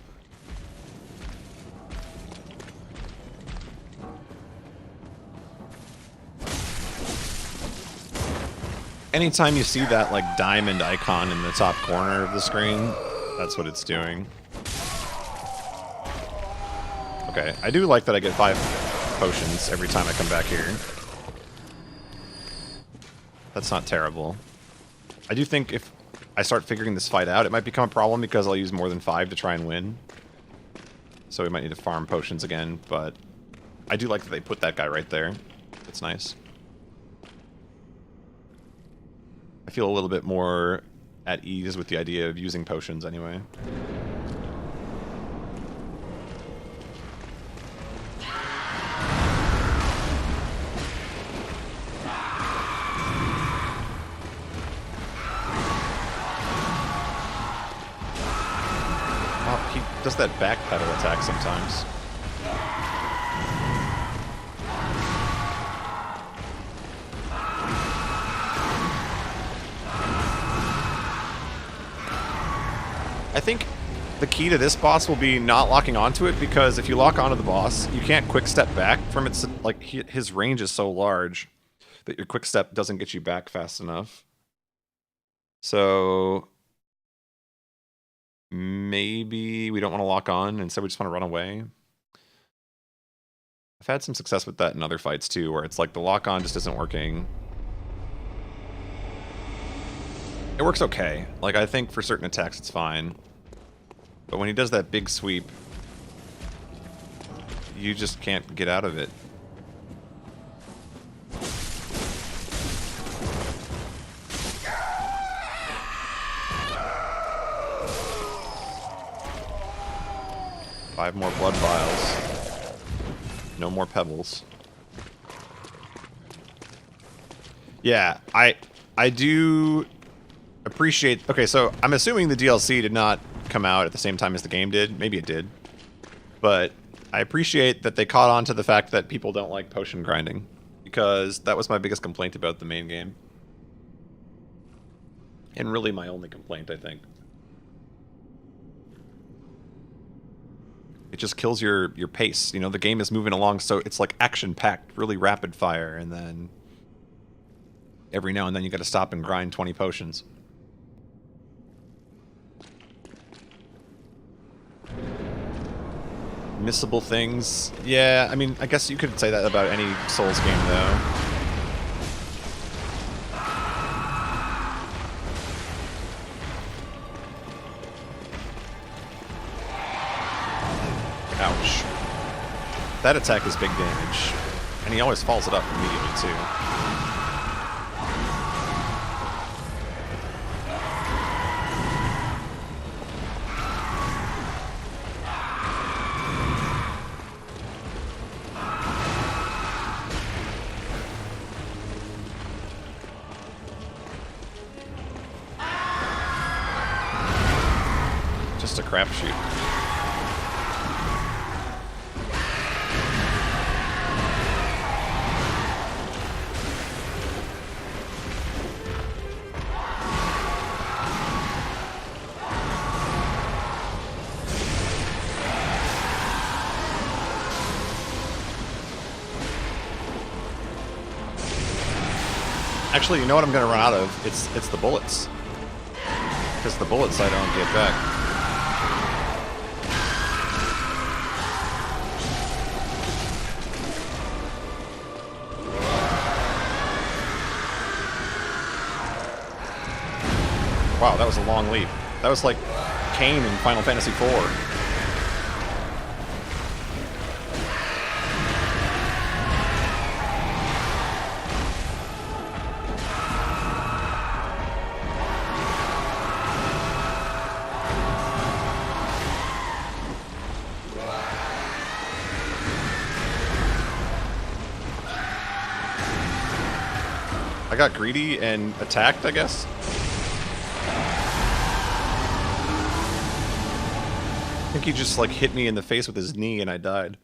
Anytime you see that like diamond icon in the top corner of the screen, that's what it's doing. Okay, I do like that I get 5 potions every time I come back here. That's not terrible. I do think if I start figuring this fight out, it might become a problem because I'll use more than 5 to try and win. So we might need to farm potions again, but I do like that they put that guy right there. It's nice. I feel a little bit more at ease with the idea of using potions anyway. Does that back pedal attack sometimes. I think the key to this boss will be not locking onto it, because if you lock onto the boss, you can't quick step back from it. Like, his range is so large that your quick step doesn't get you back fast enough. So maybe we don't want to lock on, instead we just want to run away. I've had some success with that in other fights too, where it's like the lock on just isn't working. It works okay. Like, I think for certain attacks it's fine. But when he does that big sweep, you just can't get out of it. Five more blood vials. No more pebbles. Yeah, I do appreciate... Okay, so I'm assuming the DLC did not come out at the same time as the game did. Maybe it did. But I appreciate that they caught on to the fact that people don't like potion grinding, because that was my biggest complaint about the main game. And really my only complaint, I think. It just kills your pace. You know, the game is moving along, so it's like action-packed, really rapid fire, and then every now and then you gotta stop and grind 20 potions. Missable things. Yeah, I mean, I guess you could say that about any Souls game, though. Ouch. That attack is big damage. And he always follows it up immediately, too. Just a crapshoot. Actually, you know what I'm gonna run out of? It's the bullets. Because the bullets I don't get back. Wow, that was a long leap. That was like Kane in Final Fantasy IV. I got greedy and attacked, I guess. I think he just like hit me in the face with his knee and I died.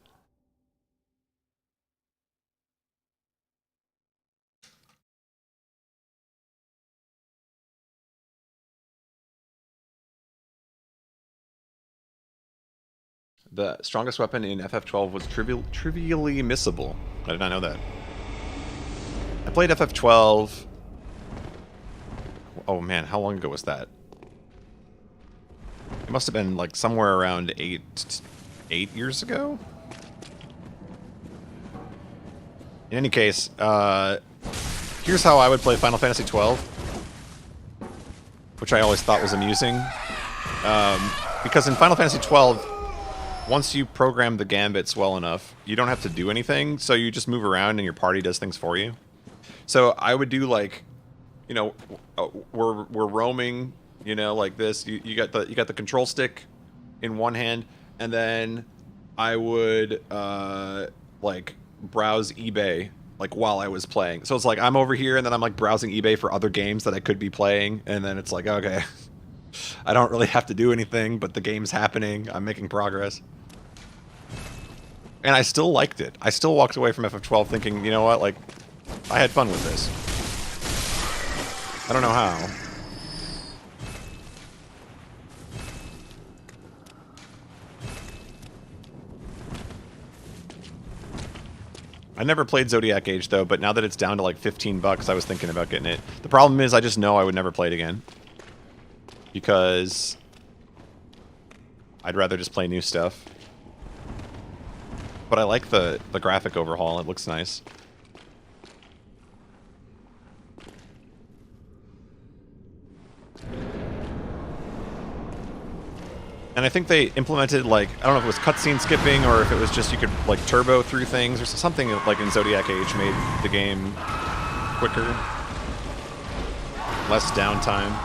The strongest weapon in FF12 was trivially missable. I did not know that. I played FF12. Oh man, how long ago was that? It must have been like somewhere around 8 years ago. In any case, here's how I would play Final Fantasy XII, which I always thought was amusing. Because in Final Fantasy XII, once you program the gambits well enough, you don't have to do anything, so you just move around and your party does things for you. So I would do like, you know, we're roaming, you know, like this. You got the control stick in one hand, and then I would like browse eBay like while I was playing. So it's like I'm over here and then I'm like browsing eBay for other games that I could be playing, and then it's like, okay, I don't really have to do anything, but the game's happening. I'm making progress. And I still liked it. I still walked away from FF12 thinking, you know what, like, I had fun with this. I don't know how. I never played Zodiac Age, though, but now that it's down to like $15, I was thinking about getting it. The problem is I just know I would never play it again. Because I'd rather just play new stuff. But I like the graphic overhaul. It looks nice. And I think they implemented, like, I don't know if it was cutscene skipping or if it was just you could, like, turbo through things or something, like in Zodiac Age made the game quicker. Less downtime.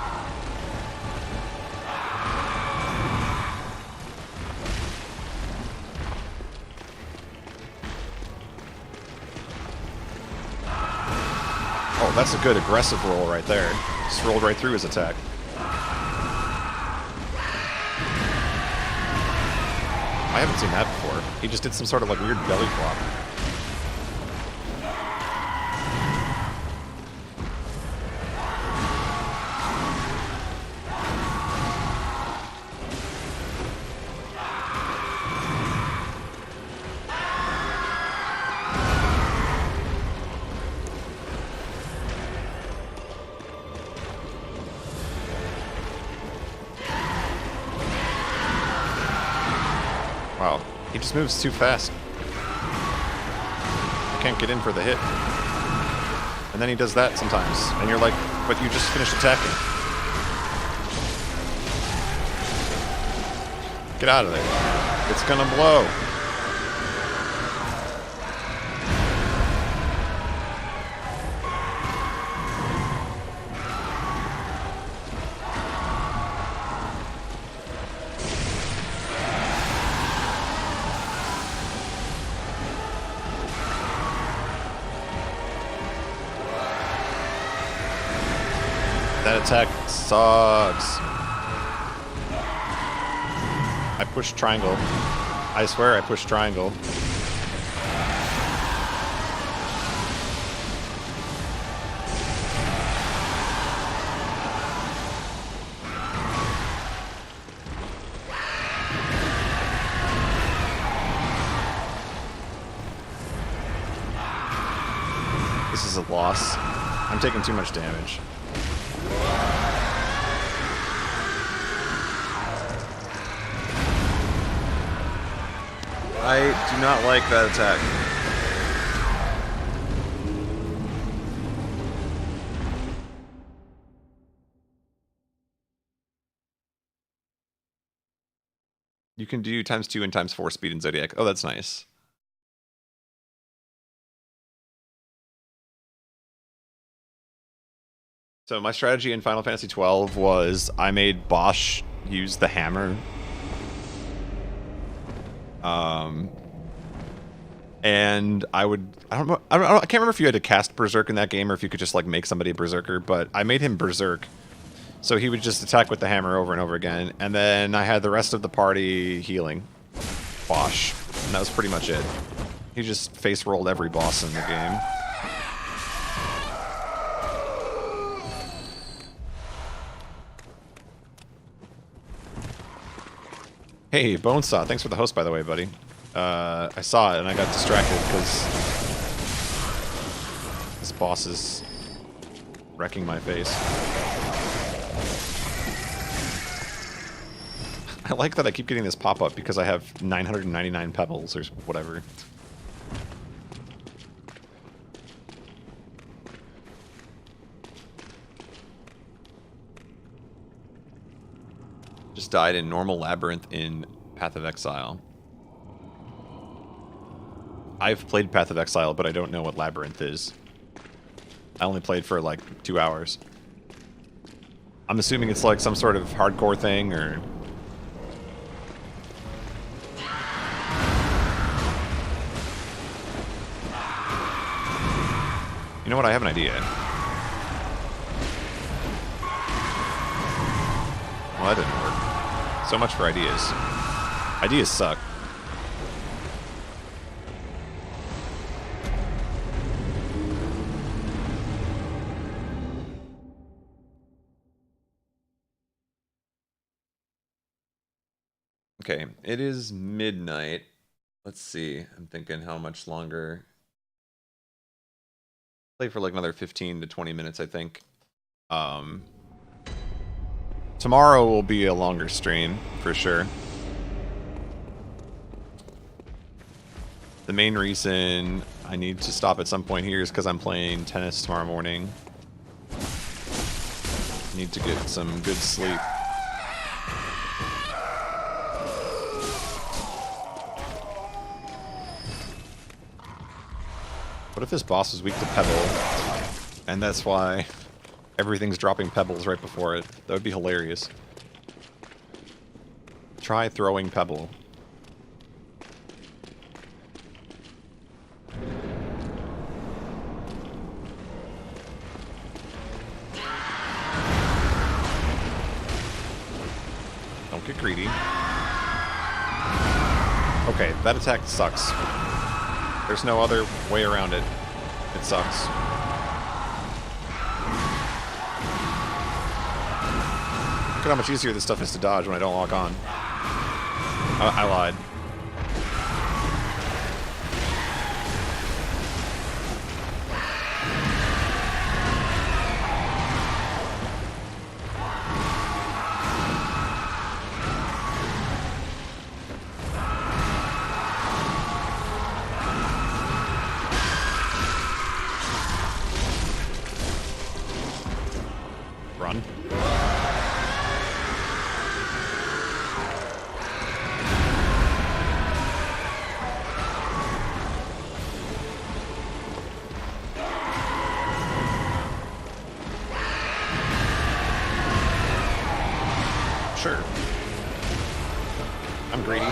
Oh, that's a good aggressive roll right there. Just rolled right through his attack. I haven't seen that before. He just did some sort of like weird belly flop. Wow, he just moves too fast. I can't get in for the hit. And then he does that sometimes. And you're like, but you just finished attacking. Get out of there. It's gonna blow. That attack sucks. I pushed triangle. I swear I pushed triangle. This is a loss. I'm taking too much damage. I do not like that attack. You can do ×2 and ×4 speed in Zodiac. Oh, that's nice. So my strategy in Final Fantasy XII was I made Bosch use the hammer. And I can't remember if you had to cast Berserk in that game or if you could just like make somebody a Berserker, but I made him Berserk. So he would just attack with the hammer over and over again, and then I had the rest of the party healing Bosch, and that was pretty much it. He just face rolled every boss in the game. Hey, Bonesaw, thanks for the host, by the way, buddy. I saw it and I got distracted because this boss is wrecking my face. I like that I keep getting this pop-up because I have 999 pebbles or whatever. Just died in normal labyrinth in Path of Exile. I've played Path of Exile, but I don't know what labyrinth is. I only played for like 2 hours. I'm assuming it's like some sort of hardcore thing, or... You know what? I have an idea. Well, that didn't work. So much for ideas. Ideas suck. Okay, it is midnight. Let's see. I'm thinking how much longer. Play for like another 15 to 20 minutes, I think. Tomorrow will be a longer stream, for sure. The main reason I need to stop at some point here is because I'm playing tennis tomorrow morning. Need to get some good sleep. What if this boss is weak to Pebble, and that's why everything's dropping pebbles right before it? That would be hilarious. Try throwing Pebble. Don't get greedy. Okay, that attack sucks. There's no other way around it. It sucks. Look at how much easier this stuff is to dodge when I don't lock on. I lied. Run. Sure. I'm greedy.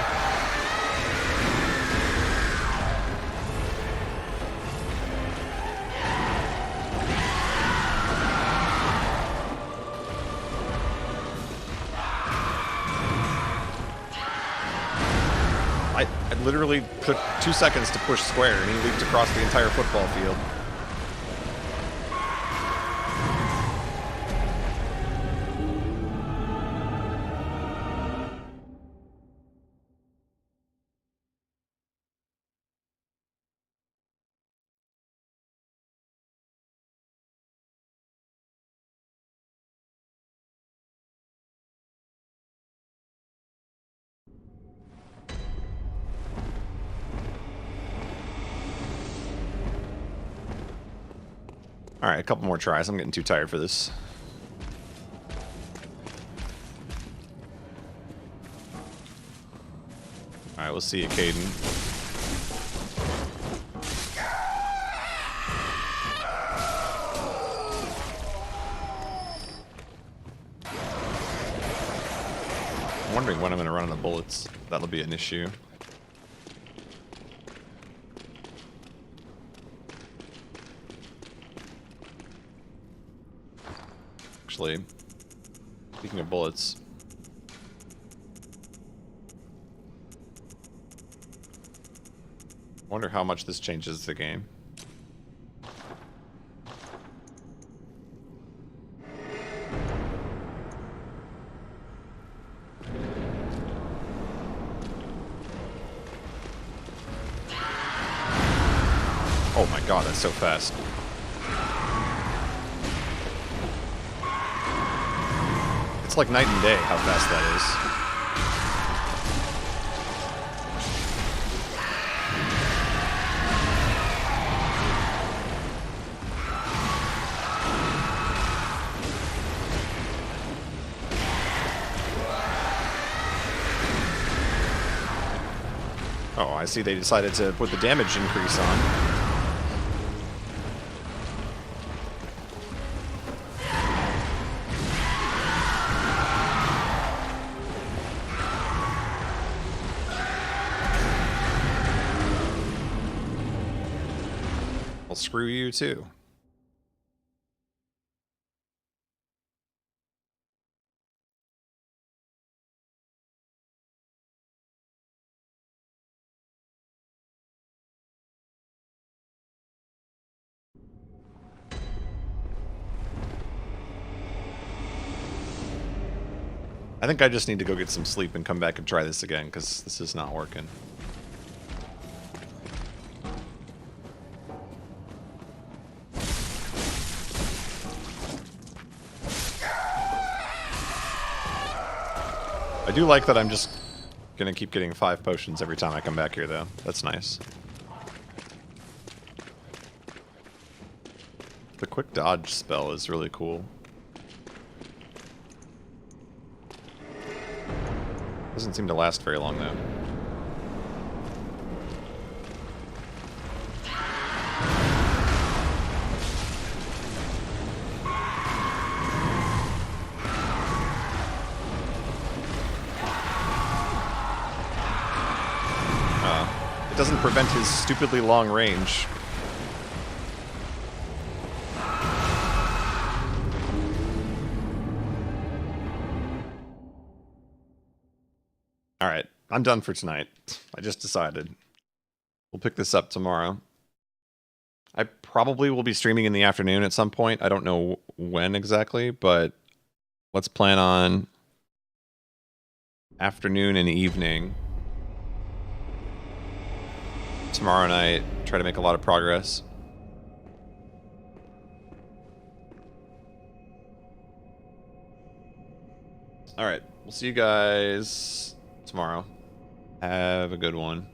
I literally took 2 seconds to push square, and he leaped across the entire football field. Alright, a couple more tries. I'm getting too tired for this. Alright, we'll see you, Caden. I'm wondering when I'm going to run out of bullets. That'll be an issue. Actually, speaking of bullets, I wonder how much this changes the game. Oh my god, that's so fast. It's like night and day how fast that is. Oh, I see they decided to put the damage increase on. Well, screw you too. I think I just need to go get some sleep and come back and try this again, because this is not working. I do like that I'm just gonna keep getting 5 potions every time I come back here, though. That's nice. The quick dodge spell is really cool. Doesn't seem to last very long, though. It doesn't prevent his stupidly long range. Alright, I'm done for tonight. I just decided. We'll pick this up tomorrow. I probably will be streaming in the afternoon at some point. I don't know when exactly, but let's plan on afternoon and evening. Tomorrow night, try to make a lot of progress. Alright, we'll see you guys tomorrow. Have a good one.